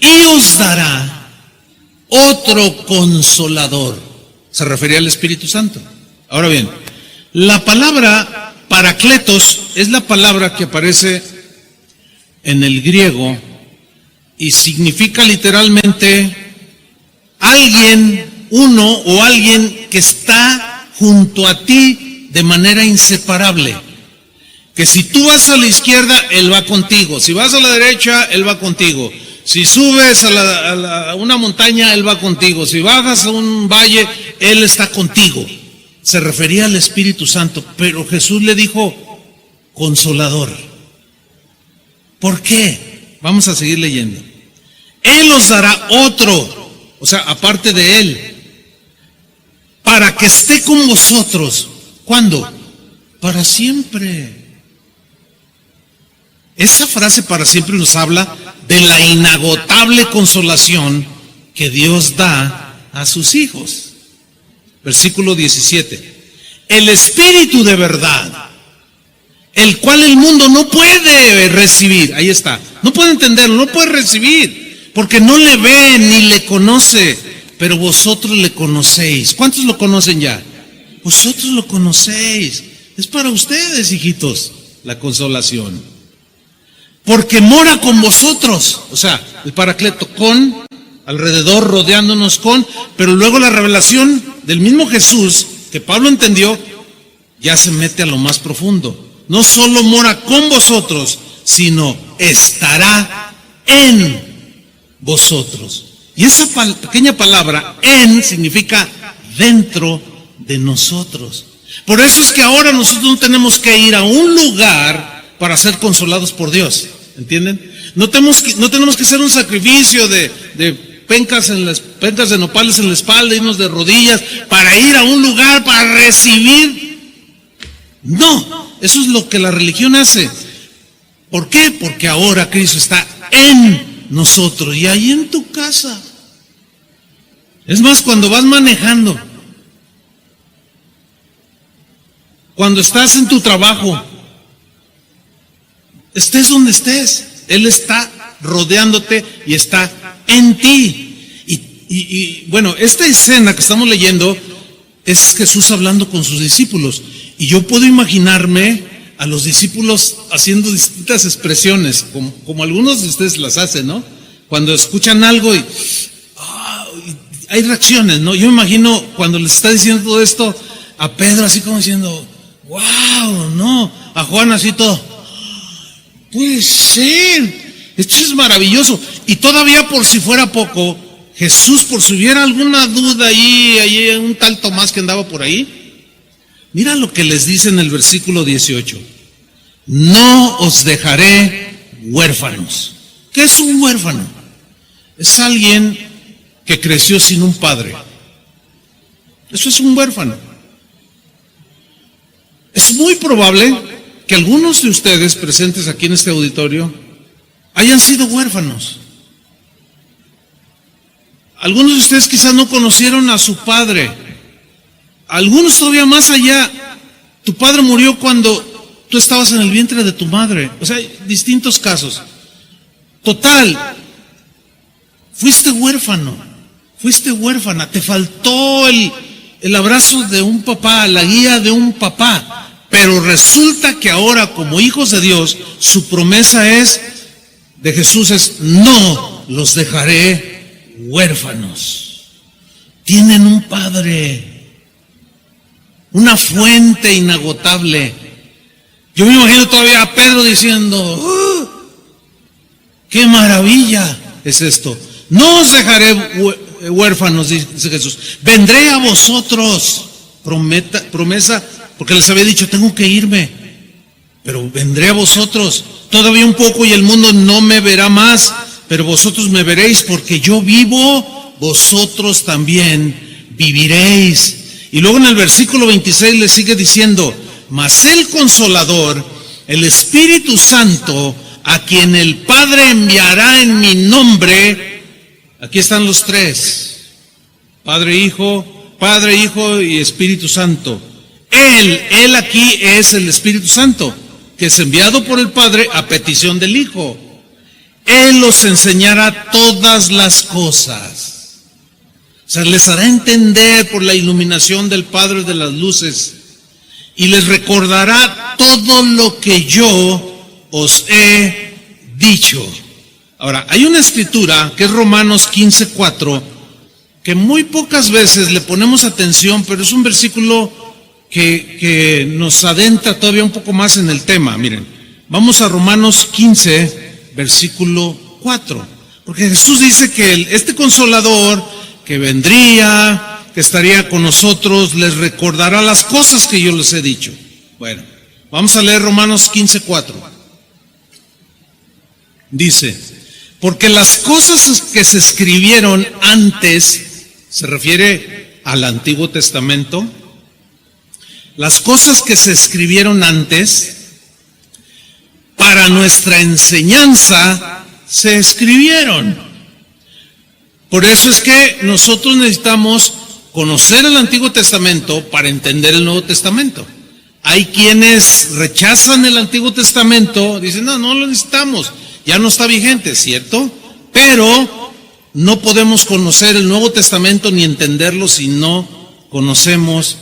y os dará otro consolador. Se refería al Espíritu Santo. Ahora bien, la palabra Paracletos es la palabra que aparece en el griego y significa literalmente alguien, uno o alguien que está junto a ti de manera inseparable. Que si tú vas a la izquierda, Él va contigo. Si vas a la derecha, Él va contigo. Si subes a una montaña, Él va contigo. Si bajas a un valle, Él está contigo. Se refería al Espíritu Santo, pero Jesús le dijo consolador. ¿Por qué? Vamos a seguir leyendo. Él os dará otro, o sea, aparte de Él, para que esté con vosotros. ¿Cuándo? Para siempre. Esa frase para siempre nos habla de la inagotable consolación que Dios da a sus hijos. Versículo 17. El Espíritu de verdad, el cual el mundo no puede recibir. Ahí está. No puede entenderlo, no puede recibir, porque no le ve ni le conoce, pero vosotros le conocéis. ¿Cuántos lo conocen ya? Vosotros lo conocéis. Es para ustedes, hijitos, la consolación. Porque mora con vosotros. O sea, el Paracleto con, alrededor, rodeándonos con, pero luego la revelación del mismo Jesús, que Pablo entendió, ya se mete a lo más profundo. No solo mora con vosotros, sino estará en vosotros. Y esa pequeña palabra, en, significa dentro de nosotros. Por eso es que ahora nosotros no tenemos que ir a un lugar para ser consolados por Dios. ¿Entienden? No tenemos que hacer un sacrificio de pencas de nopales en la espalda, irnos de rodillas para ir a un lugar para recibir. No, eso es lo que la religión hace. ¿Por qué? Porque ahora Cristo está en nosotros y ahí en tu casa. Es más, cuando vas manejando, cuando estás en tu trabajo, estés donde estés, Él está rodeándote y está en ti. Y bueno, esta escena que estamos leyendo es Jesús hablando con sus discípulos. Y yo puedo imaginarme a los discípulos haciendo distintas expresiones, como algunos de ustedes las hacen, ¿no? Cuando escuchan algo y hay reacciones, ¿no? Yo me imagino cuando les está diciendo todo esto a Pedro así como diciendo, wow, ¿no? A Juan así todo, puede ser, esto es maravilloso. Y todavía por si fuera poco, Jesús, por si hubiera alguna duda ahí un tal Tomás que andaba por ahí, mira lo que les dice en el versículo 18. No os dejaré huérfanos. ¿Qué es un huérfano? Es alguien que creció sin un padre. Eso es un huérfano. Es muy probable que algunos de ustedes presentes aquí en este auditorio hayan sido huérfanos. Algunos de ustedes quizás no conocieron a su padre. Algunos todavía más allá. Tu padre murió cuando tú estabas en el vientre de tu madre. O sea, hay distintos casos. Total, fuiste huérfano, fuiste huérfana, te faltó el abrazo de un papá, la guía de un papá. Pero resulta que ahora, como hijos de Dios, su promesa de Jesús es, no los dejaré huérfanos. Tienen un padre, una fuente inagotable. Yo me imagino todavía a Pedro diciendo, ¡qué maravilla es esto! No os dejaré huérfanos, dice Jesús. Vendré a vosotros. Promesa, porque les había dicho, tengo que irme, pero vendré a vosotros. Todavía un poco y el mundo no me verá más, pero vosotros me veréis, porque yo vivo, vosotros también viviréis. Y luego en el versículo 26 le sigue diciendo, mas el Consolador, el Espíritu Santo, a quien el Padre enviará en mi nombre. Aquí están los tres: Padre, Hijo y Espíritu Santo. Él aquí es el Espíritu Santo, que es enviado por el Padre a petición del Hijo. Él os enseñará todas las cosas. O sea, les hará entender por la iluminación del Padre de las luces, y les recordará todo lo que yo os he dicho. Ahora, hay una escritura que es Romanos 15:4, que muy pocas veces le ponemos atención, pero es un versículo que nos adentra todavía un poco más en el tema. Miren, vamos a Romanos 15, versículo 4, porque Jesús dice que este Consolador que vendría, que estaría con nosotros, les recordará las cosas que yo les he dicho. Bueno, vamos a leer Romanos 15:4. Dice, porque las cosas que se escribieron antes, se refiere al Antiguo Testamento, las cosas que se escribieron antes, para nuestra enseñanza se escribieron. Por eso es que nosotros necesitamos conocer el Antiguo Testamento para entender el Nuevo Testamento. Hay quienes rechazan el Antiguo Testamento, dicen, no lo necesitamos, ya no está vigente, ¿cierto? Pero no podemos conocer el Nuevo Testamento ni entenderlo si no conocemos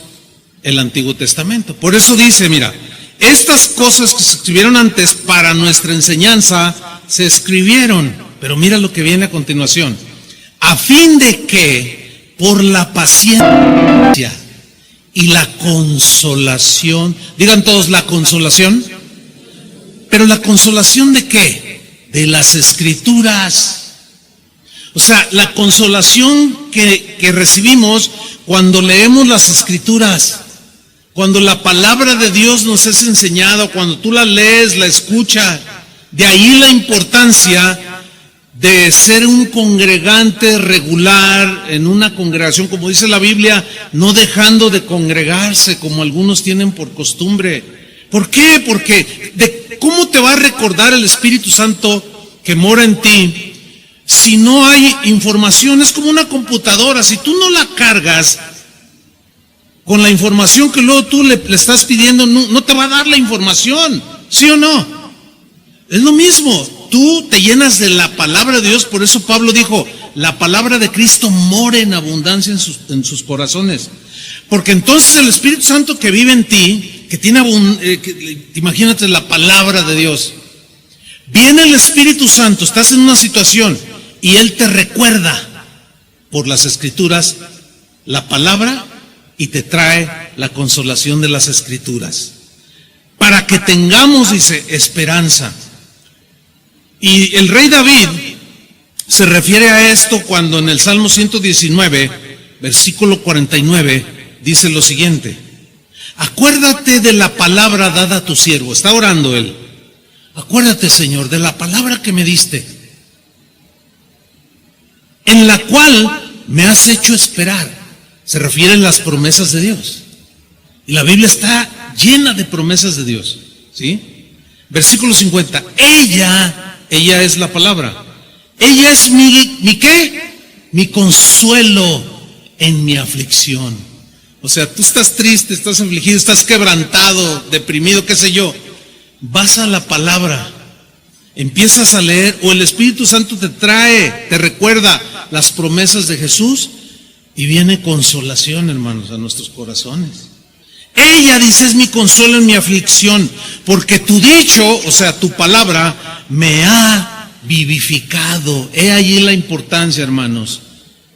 el Antiguo Testamento. Por eso dice, mira, estas cosas que se escribieron antes para nuestra enseñanza se escribieron, pero mira lo que viene a continuación, a fin de que por la paciencia y la consolación, digan todos, la consolación, pero la consolación ¿de qué? De las Escrituras. O sea, la consolación que recibimos cuando leemos las Escrituras, cuando la palabra de Dios nos es enseñada, cuando tú la lees, la escuchas. De ahí la importancia de ser un congregante regular en una congregación, como dice la Biblia, no dejando de congregarse como algunos tienen por costumbre. ¿Por qué? Porque ¿cómo te va a recordar el Espíritu Santo que mora en ti si no hay información? Es como una computadora, si tú no la cargas con la información que luego tú le estás pidiendo, no te va a dar la información, ¿sí o no? Es lo mismo, tú te llenas de la palabra de Dios, por eso Pablo dijo, la palabra de Cristo mora en abundancia en sus corazones. Porque entonces el Espíritu Santo que vive en ti, que tiene imagínate la palabra de Dios, viene el Espíritu Santo, estás en una situación y Él te recuerda por las Escrituras la palabra y te trae la consolación de las Escrituras. Para que tengamos, dice, esperanza. Y el rey David se refiere a esto cuando en el Salmo 119, versículo 49, dice lo siguiente: acuérdate de la palabra dada a tu siervo. Está orando él. Acuérdate, Señor, de la palabra que me diste, en la cual me has hecho esperar. Se refieren las promesas de Dios. Y la Biblia está llena de promesas de Dios, ¿sí? Versículo 50. Ella es la palabra. Ella es mi ¿qué? Mi consuelo en mi aflicción. O sea, tú estás triste, estás afligido, estás quebrantado, deprimido, qué sé yo. Vas a la palabra, empiezas a leer, o el Espíritu Santo te recuerda las promesas de Jesús, y viene consolación, hermanos, a nuestros corazones. Ella, dice, es mi consuelo en mi aflicción, porque tu dicho, o sea, tu palabra, me ha vivificado. He allí la importancia, hermanos,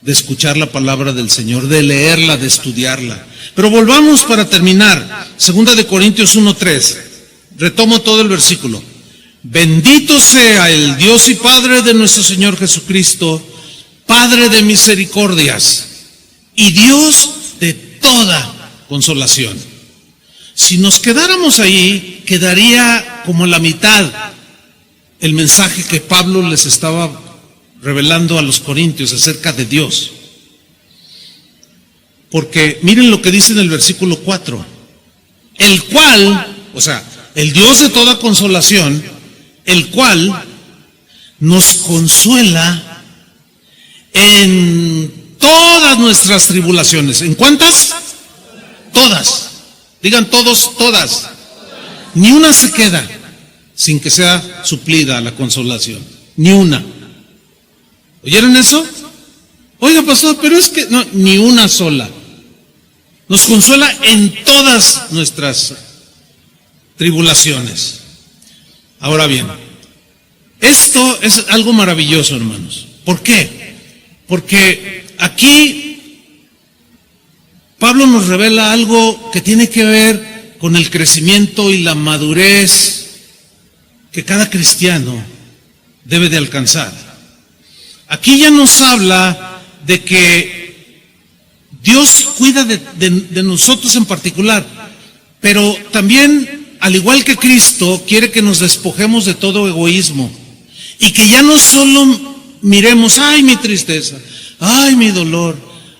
de escuchar la palabra del Señor, de leerla, de estudiarla. Pero volvamos para terminar. 2 Corintios 1:3. Retomo todo el versículo. Bendito sea el Dios y Padre de nuestro Señor Jesucristo, Padre de misericordias y Dios de toda consolación. Si nos quedáramos ahí, quedaría como la mitad el mensaje que Pablo les estaba revelando a los corintios acerca de Dios. Porque miren lo que dice en el versículo 4. El cual, o sea, el Dios de toda consolación, el cual nos consuela en todas nuestras tribulaciones. ¿En cuántas? Todas. Digan todos, todas. Ni una se queda sin que sea suplida la consolación. Ni una. ¿Oyeron eso? Oiga, pastor, pero es que no, ni una sola. Nos consuela en todas nuestras tribulaciones. Ahora bien, esto es algo maravilloso, hermanos. ¿Por qué? Porque aquí Pablo nos revela algo que tiene que ver con el crecimiento y la madurez que cada cristiano debe de alcanzar. Aquí ya nos habla de que Dios cuida de nosotros en particular, pero también, al igual que Cristo, quiere que nos despojemos de todo egoísmo y que ya no solo miremos, ay, mi tristeza, ay, mi dolor,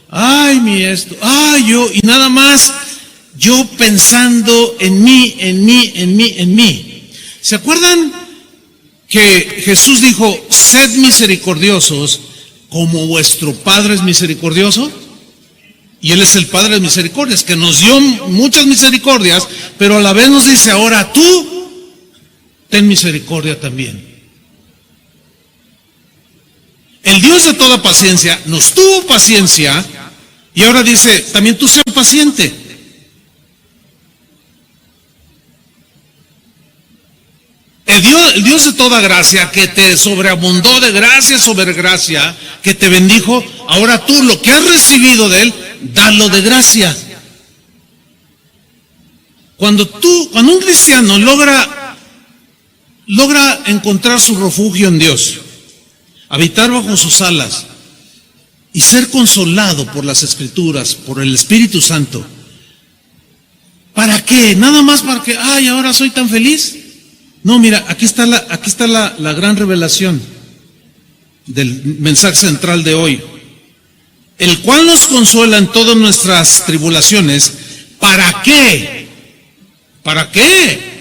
ay, mi esto, ay, yo, y nada más yo pensando en mí. ¿Se acuerdan que Jesús dijo, sed misericordiosos como vuestro Padre es misericordioso? Y Él es el Padre de misericordias, que nos dio muchas misericordias, pero a la vez nos dice, ahora tú, ten misericordia también. El Dios de toda paciencia nos tuvo paciencia, y ahora dice, también tú sé paciente. El Dios de toda gracia, que te sobreabundó de gracia sobre gracia, que te bendijo, ahora tú lo que has recibido de Él, dalo de gracia. Cuando un cristiano logra encontrar su refugio en Dios, habitar bajo sus alas y ser consolado por las Escrituras, por el Espíritu Santo, ¿para qué? Nada más para que, ay, ahora soy tan feliz. No, mira, aquí está la gran revelación del mensaje central de hoy. El cual nos consuela en todas nuestras tribulaciones. ¿Para qué? ¿Para qué?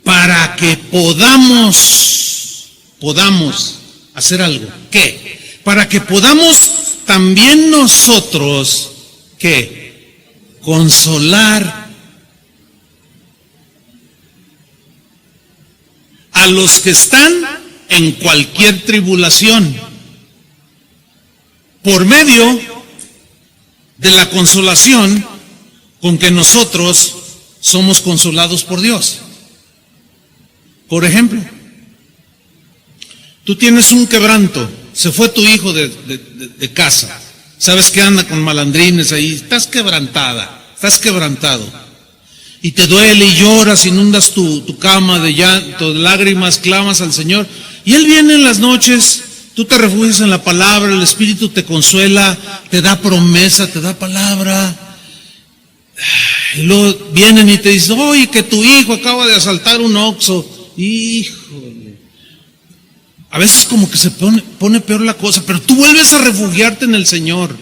Para que podamos hacer algo. ¿Qué? Para que podamos también nosotros, ¿qué? Consolar a los que están en cualquier tribulación, por medio de la consolación con que nosotros somos consolados por Dios. Por ejemplo, tú tienes un quebranto, se fue tu hijo de casa, sabes que anda con malandrines ahí, estás quebrantada, estás quebrantado, y te duele y lloras, inundas tu cama de llanto, de lágrimas, clamas al Señor, y Él viene en las noches, tú te refugias en la palabra, el Espíritu te consuela, te da promesa, te da palabra, y luego vienen y te dicen, oye, que tu hijo acaba de asaltar un Oxxo. Híjole, a veces como que se pone peor la cosa, pero tú vuelves a refugiarte en el Señor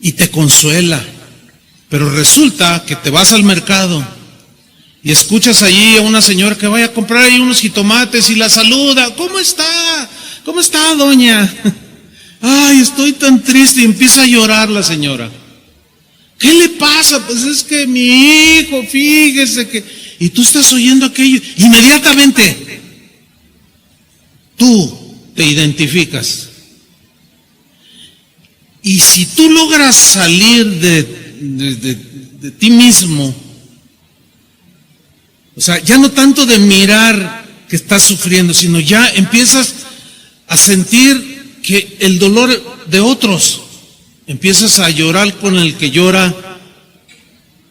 y te consuela. Pero resulta que te vas al mercado y escuchas allí a una señora que vaya a comprar ahí unos jitomates y la saluda. ¿Cómo está? ¿Cómo está, doña? Ay, estoy tan triste, y empieza a llorar la señora. ¿Qué le pasa? Pues es que mi hijo, fíjese que... Y tú estás oyendo aquello, inmediatamente tú te identificas. Y si tú logras salir de ti mismo, o sea, ya no tanto de mirar que estás sufriendo, sino ya empiezas a sentir que el dolor de otros, empiezas a llorar con el que llora,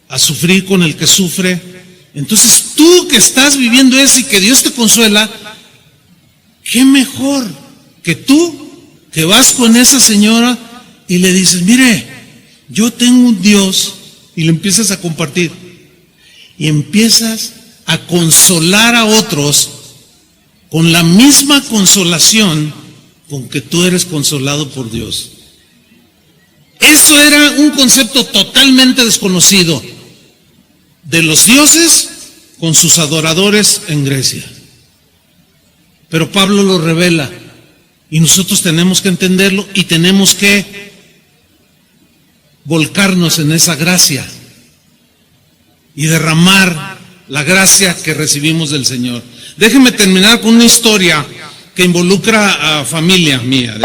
a sufrir con el que sufre. Entonces tú que estás viviendo eso y que Dios te consuela, qué mejor que tú que vas con esa señora y le dices, mire, yo tengo un Dios, y le empiezas a compartir y empiezas a consolar a otros con la misma consolación con que tú eres consolado por Dios. Eso era un concepto totalmente desconocido de los dioses con sus adoradores en Grecia. Pero Pablo lo revela y nosotros tenemos que entenderlo y tenemos que volcarnos en esa gracia y derramar la gracia que recibimos del Señor. Déjenme terminar con una historia que involucra a familia mía.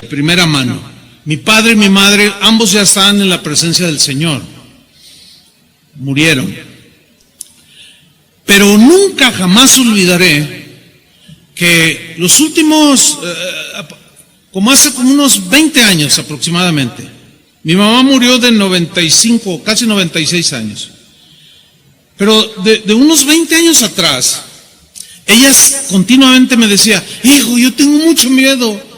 Primera mano. Mi padre y mi madre, ambos ya están en la presencia del Señor. Murieron. Pero nunca jamás olvidaré que los últimos, como hace como unos 20 años aproximadamente, mi mamá murió de 95, casi 96 años. Pero de unos 20 años atrás, ella continuamente me decía, hijo, yo tengo mucho miedo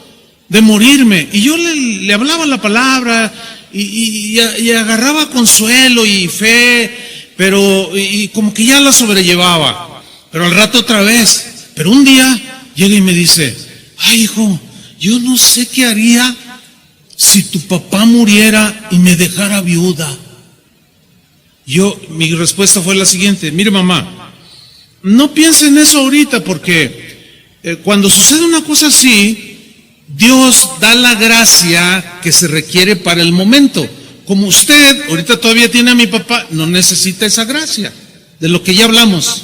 de morirme, y yo le hablaba la palabra y agarraba consuelo y fe, pero y como que ya la sobrellevaba, pero al rato otra vez. Pero un día llega y me dice, ay hijo, yo no sé qué haría si tu papá muriera y me dejara viuda. Mi respuesta fue la siguiente, mire mamá, no piense en eso ahorita, porque cuando sucede una cosa así, Dios da la gracia que se requiere para el momento. Como usted ahorita todavía tiene a mi papá, no necesita esa gracia, de lo que ya hablamos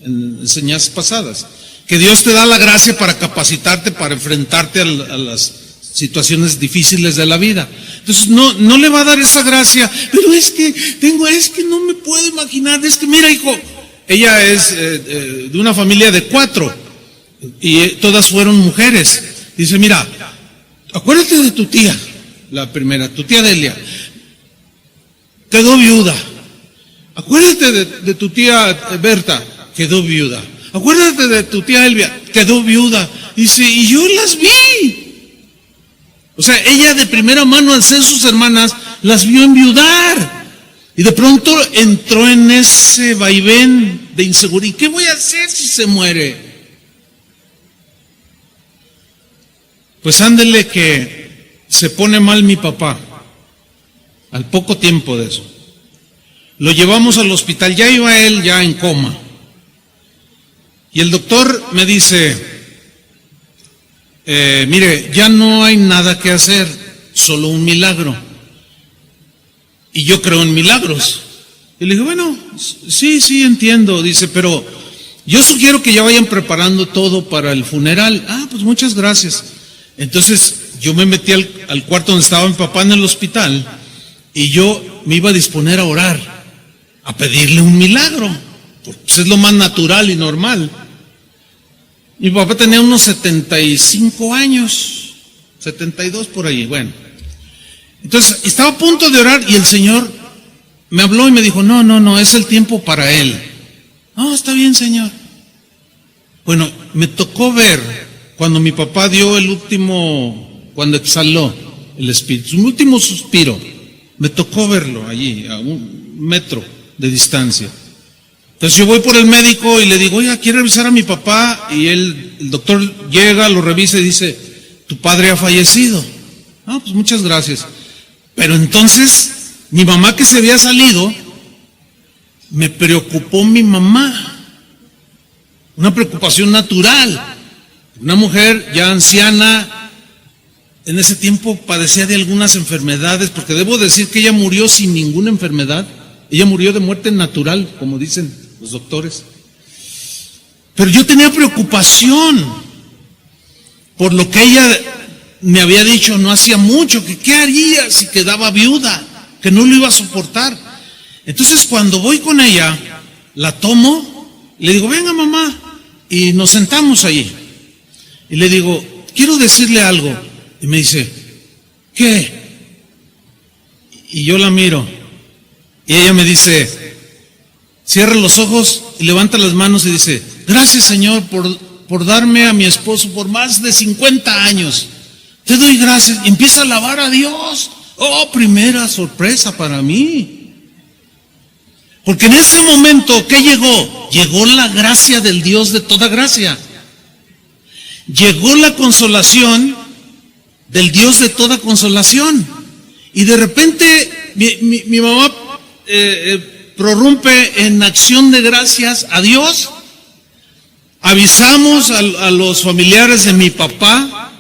en enseñanzas pasadas, que Dios te da la gracia para capacitarte, para enfrentarte a las situaciones difíciles de la vida. Entonces no le va a dar esa gracia, pero es que no me puedo imaginar, es que mira hijo, ella es de una familia de 4 y todas fueron mujeres. Dice, mira, acuérdate de tu tía, la primera, tu tía Delia, quedó viuda. Acuérdate de tu tía Berta, quedó viuda. Acuérdate de tu tía Elvia, quedó viuda. Dice, y yo las vi. O sea, ella de primera mano, al ser sus hermanas, las vio enviudar. Y de pronto entró en ese vaivén de inseguridad. ¿Qué voy a hacer si se muere? Pues ándele que se pone mal mi papá, al poco tiempo de eso. Lo llevamos al hospital, ya iba él ya en coma. Y el doctor me dice, mire, ya no hay nada que hacer, solo un milagro. Y yo creo en milagros. Y le dije, bueno, sí, entiendo. Dice, pero yo sugiero que ya vayan preparando todo para el funeral. Ah, pues muchas gracias. Entonces yo me metí al cuarto donde estaba mi papá en el hospital y yo me iba a disponer a orar, a pedirle un milagro, porque pues es lo más natural y normal. Mi papá tenía unos 75 años, 72 por ahí, bueno. Entonces estaba a punto de orar y el Señor me habló y me dijo, no, es el tiempo para él. No, está bien, Señor. Bueno, me tocó ver cuando mi papá dio el último, cuando exhaló el espíritu, su último suspiro, me tocó verlo allí, a 1 metro de distancia. Entonces yo voy por el médico y le digo, oiga, ¿quiere revisar a mi papá? Y el doctor llega, lo revisa y dice, tu padre ha fallecido. Ah, pues muchas gracias. Pero entonces, mi mamá que se había salido, me preocupó mi mamá. Una preocupación natural. Una mujer ya anciana, en ese tiempo padecía de algunas enfermedades, porque debo decir que ella murió sin ninguna enfermedad. Ella murió de muerte natural, como dicen los doctores. Pero yo tenía preocupación por lo que ella me había dicho no hacía mucho, que qué haría si quedaba viuda, que no lo iba a soportar. Entonces cuando voy con ella, la tomo, le digo, venga mamá, y nos sentamos allí. Y le digo, quiero decirle algo. Y me dice, ¿qué? Y yo la miro. Y ella me dice, cierra los ojos y levanta las manos y dice, gracias Señor por darme a mi esposo por más de 50 años. Te doy gracias. Y empieza a alabar a Dios. Oh, primera sorpresa para mí. Porque en ese momento, ¿qué llegó? Llegó la gracia del Dios de toda gracia. Llegó la consolación del Dios de toda consolación. Y de repente mi mamá prorrumpe en acción de gracias a Dios. Avisamos a los familiares de mi papá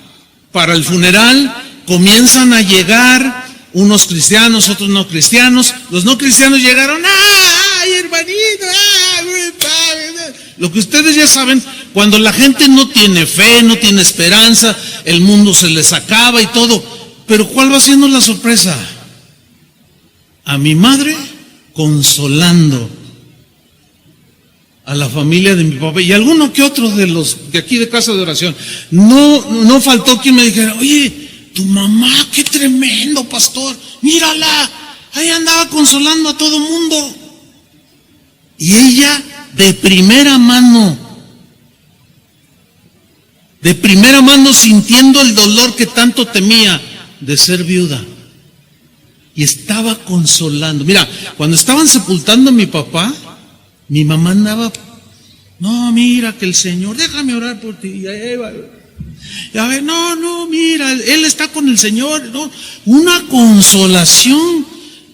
para el funeral. Comienzan a llegar unos cristianos, otros no cristianos. Los no cristianos llegaron, ¡ay, hermanito! ¡Ay! Lo que ustedes ya saben, cuando la gente no tiene fe, no tiene esperanza, el mundo se les acaba y todo. Pero ¿cuál va siendo la sorpresa? A mi madre consolando a la familia de mi papá y alguno que otro de los de aquí de Casa de Oración. No faltó quien me dijera, oye, tu mamá, qué tremendo, pastor, mírala, ahí andaba consolando a todo mundo. Y ella de primera mano, sintiendo el dolor que tanto temía de ser viuda, y estaba consolando. Mira, cuando estaban sepultando a mi papá, mi mamá andaba, no, mira que el Señor, déjame orar por ti. Y a ver, no, mira, él está con el Señor, no, una consolación.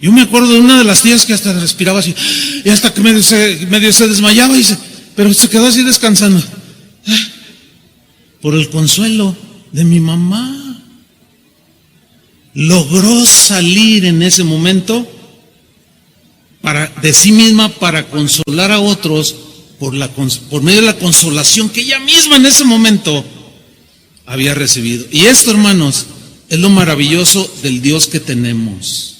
Yo me acuerdo de una de las tías que hasta respiraba así, y hasta que medio se desmayaba, pero se quedó así descansando, por el consuelo de mi mamá. Logró salir en ese momento de sí misma para consolar a otros por medio de la consolación que ella misma en ese momento había recibido. Y esto, hermanos, es lo maravilloso del Dios que tenemos,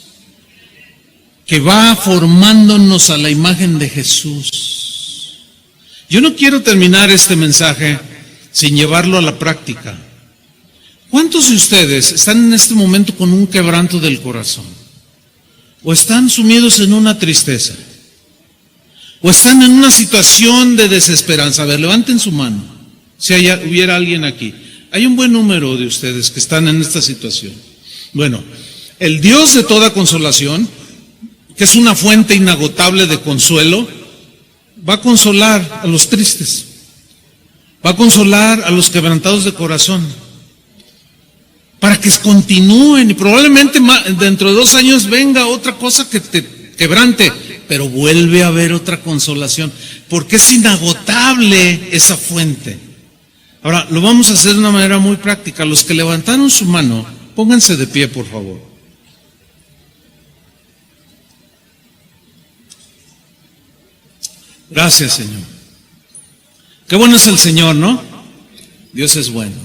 que va formándonos a la imagen de Jesús. Yo no quiero terminar este mensaje sin llevarlo a la práctica. ¿Cuántos de ustedes están en este momento con un quebranto del corazón? ¿O están sumidos en una tristeza? ¿O están en una situación de desesperanza? A ver, levanten su mano, si hubiera alguien aquí. Hay un buen número de ustedes que están en esta situación. Bueno, el Dios de toda consolación, que es una fuente inagotable de consuelo, va a consolar a los tristes, va a consolar a los quebrantados de corazón, para que continúen, y probablemente dentro de 2 años venga otra cosa que te quebrante, pero vuelve a haber otra consolación, porque es inagotable esa fuente. Ahora, lo vamos a hacer de una manera muy práctica. Los que levantaron su mano, pónganse de pie, por favor. Gracias, Señor. Qué bueno es el Señor, ¿no? Dios es bueno.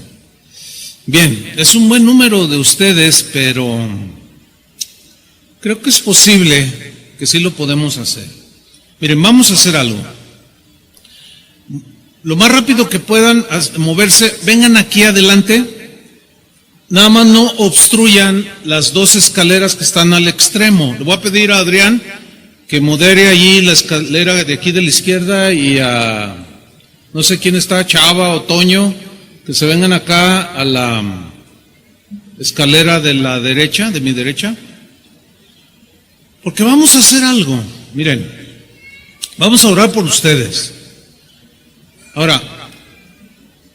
Bien, es un buen número de ustedes, pero creo que es posible que sí lo podemos hacer. Miren, vamos a hacer algo. Lo más rápido que puedan moverse, vengan aquí adelante. Nada más no obstruyan las 2 escaleras que están al extremo. Le voy a pedir a Adrián que modere allí la escalera de aquí de la izquierda, y a, no sé quién está, Chava o Toño, que se vengan acá a la escalera de la derecha, de mi derecha. Porque vamos a hacer algo. Miren, vamos a orar por ustedes. Ahora,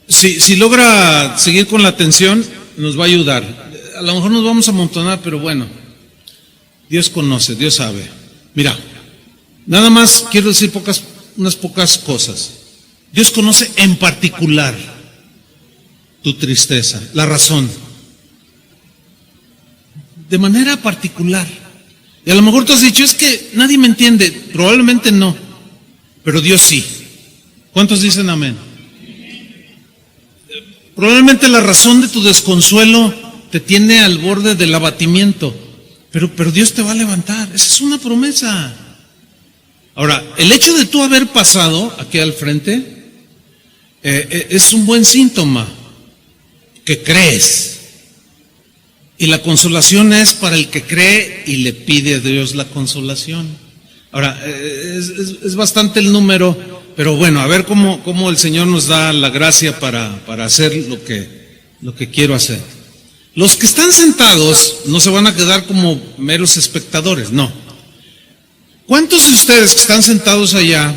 si logra seguir con la atención, nos va a ayudar. A lo mejor nos vamos a amontonar, pero bueno, Dios conoce, Dios sabe. Mira, nada más quiero decir unas pocas cosas. Dios conoce en particular tu tristeza, la razón, de manera particular. Y a lo mejor tú has dicho, es que nadie me entiende. Probablemente no, pero Dios sí. ¿Cuántos dicen amén? Probablemente la razón de tu desconsuelo te tiene al borde del abatimiento, pero Dios te va a levantar. Esa es una promesa. Ahora, el hecho de tú haber pasado aquí al frente es un buen síntoma que crees. Y la consolación es para el que cree y le pide a Dios la consolación. Ahora, es bastante el número, pero bueno, a ver cómo el Señor nos da la gracia para hacer lo que quiero hacer. Los que están sentados no se van a quedar como meros espectadores, no. ¿Cuántos de ustedes que están sentados allá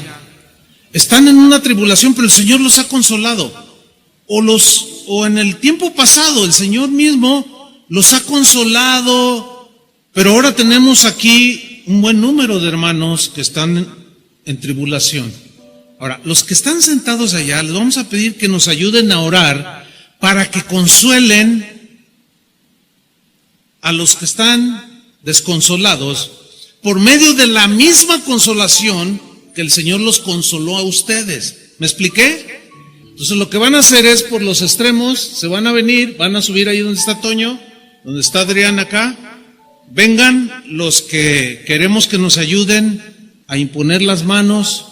están en una tribulación, pero el Señor los ha consolado? O en el tiempo pasado el Señor mismo los ha consolado, pero ahora tenemos aquí un buen número de hermanos que están en tribulación. Ahora, los que están sentados allá, les vamos a pedir que nos ayuden a orar para que consuelen a los que están desconsolados por medio de la misma consolación que el Señor los consoló a ustedes. ¿Me expliqué? Entonces lo que van a hacer es, por los extremos, se van a venir, van a subir ahí donde está Toño, donde está Adrián acá. Vengan los que queremos que nos ayuden a imponer las manos.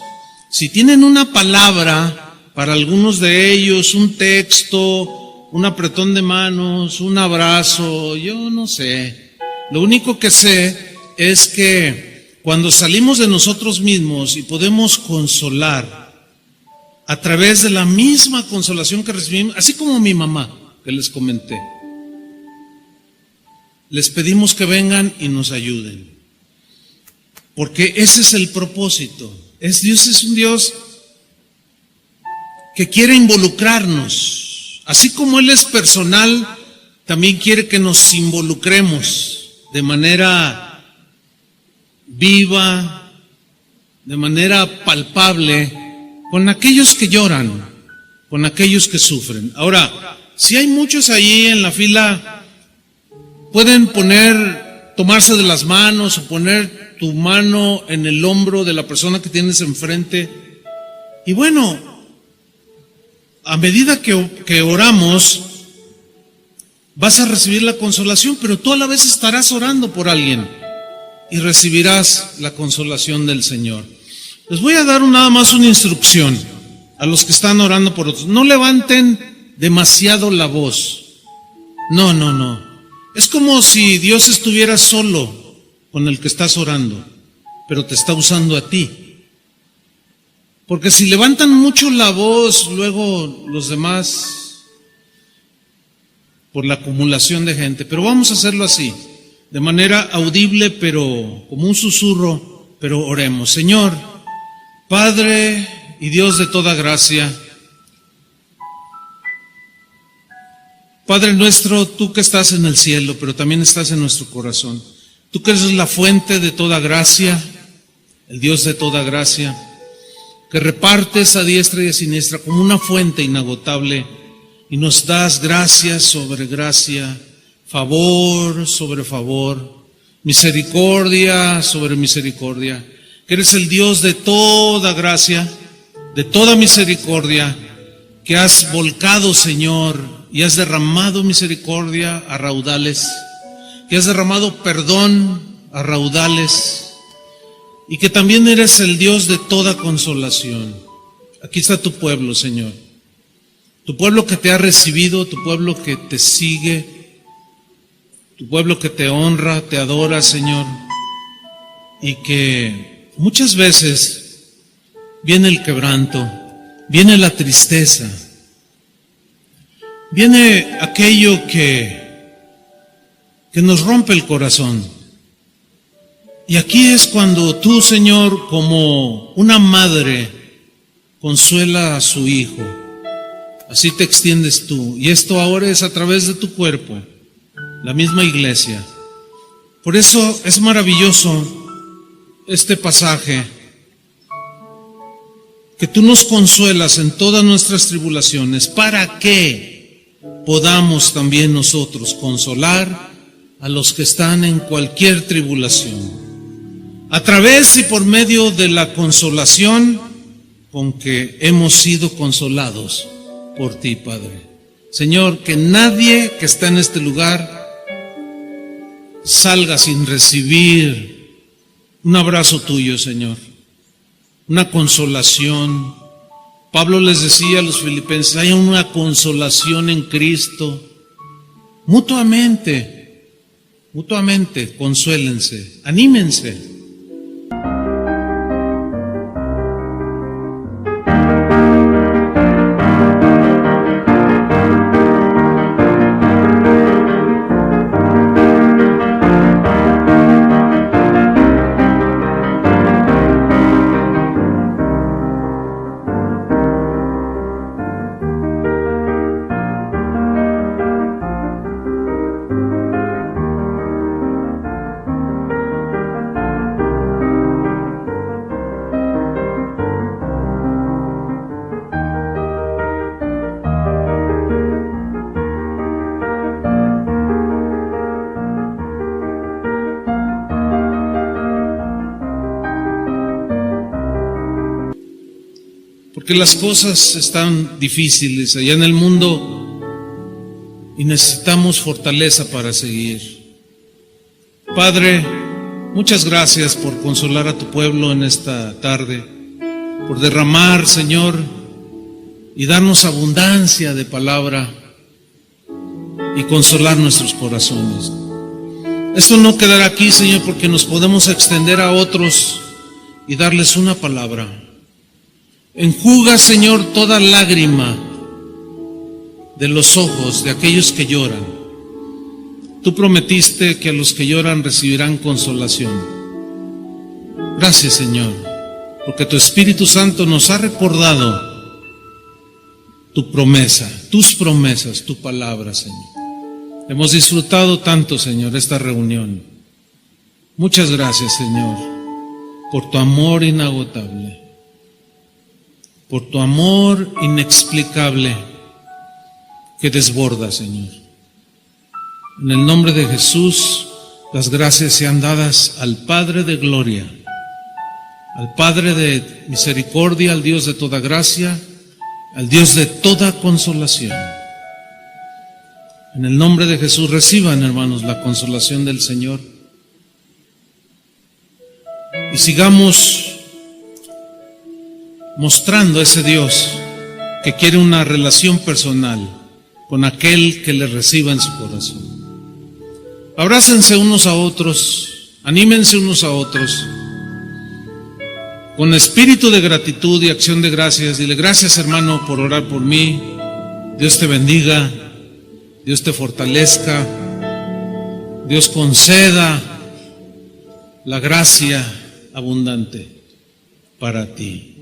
Si tienen una palabra para algunos de ellos, un texto, un apretón de manos, un abrazo, yo no sé. Lo único que sé es que cuando salimos de nosotros mismos y podemos consolar a través de la misma consolación que recibimos, así como mi mamá que les comenté, les pedimos que vengan y nos ayuden, porque ese es el propósito. Dios es un Dios que quiere involucrarnos, así como Él es personal, también quiere que nos involucremos de manera viva, de manera palpable, con aquellos que lloran, con aquellos que sufren. Ahora, si hay muchos ahí en la fila, pueden tomarse de las manos o poner tu mano en el hombro de la persona que tienes enfrente. Y bueno, a medida que oramos, vas a recibir la consolación, pero tú a la vez estarás orando por alguien y recibirás la consolación del Señor. Les voy a dar nada más una instrucción. a los que están orando por otros, no levanten demasiado la voz. No. Es como si Dios estuviera solo con el que estás orando, pero te está usando a ti. Porque si levantan mucho la voz, luego los demás, por la acumulación de gente, pero vamos a hacerlo así, de manera audible, pero como un susurro, pero oremos. Señor, Padre y Dios de toda gracia, Padre nuestro, tú que estás en el cielo, pero también estás en nuestro corazón, tú que eres la fuente de toda gracia, el Dios de toda gracia, que repartes a diestra y a siniestra como una fuente inagotable y nos das gracia sobre gracia, favor sobre favor, misericordia sobre misericordia, que eres el Dios de toda gracia, de toda misericordia, que has volcado, Señor, y has derramado misericordia a raudales, que has derramado perdón a raudales, y que también eres el Dios de toda consolación. Aquí está tu pueblo, Señor, tu pueblo que te ha recibido, tu pueblo que te sigue, tu pueblo que te honra, te adora, Señor, y que muchas veces viene el quebranto, viene la tristeza, viene aquello que nos rompe el corazón. Y aquí es cuando tú, Señor, como una madre consuela a su hijo, así te extiendes tú. Y esto ahora es a través de tu cuerpo, la misma iglesia. Por eso es maravilloso este pasaje, que tú nos consuelas en todas nuestras tribulaciones, para que podamos también nosotros consolar a los que están en cualquier tribulación, a través y por medio de la consolación con que hemos sido consolados por ti, Padre. Señor, que nadie que está en este lugar salga sin recibir un abrazo tuyo, Señor, una consolación. Pablo les decía a los filipenses, hay una consolación en Cristo. Mutuamente, consuélense, anímense. Porque las cosas están difíciles allá en el mundo y necesitamos fortaleza para seguir. Padre, muchas gracias por consolar a tu pueblo en esta tarde, por derramar, Señor, y darnos abundancia de palabra y consolar nuestros corazones. Esto no quedará aquí, Señor, porque nos podemos extender a otros y darles una palabra. Enjuga, Señor, toda lágrima de los ojos de aquellos que lloran. Tú prometiste que a los que lloran recibirán consolación. Gracias, Señor, porque tu Espíritu Santo nos ha recordado tu promesa, tus promesas, tu palabra, Señor. Hemos disfrutado tanto, Señor, esta reunión. Muchas gracias, Señor, por tu amor inagotable, por tu amor inexplicable que desborda, Señor. En el nombre de Jesús, las gracias sean dadas al Padre de gloria, al Padre de misericordia, al Dios de toda gracia, al Dios de toda consolación. En el nombre de Jesús reciban, hermanos, la consolación del Señor. Y sigamos mostrando a ese Dios que quiere una relación personal con aquel que le reciba en su corazón. Abrácense unos a otros, anímense unos a otros, con espíritu de gratitud y acción de gracias. Dile: gracias, hermano, por orar por mí. Dios te bendiga, Dios te fortalezca, Dios conceda la gracia abundante para ti.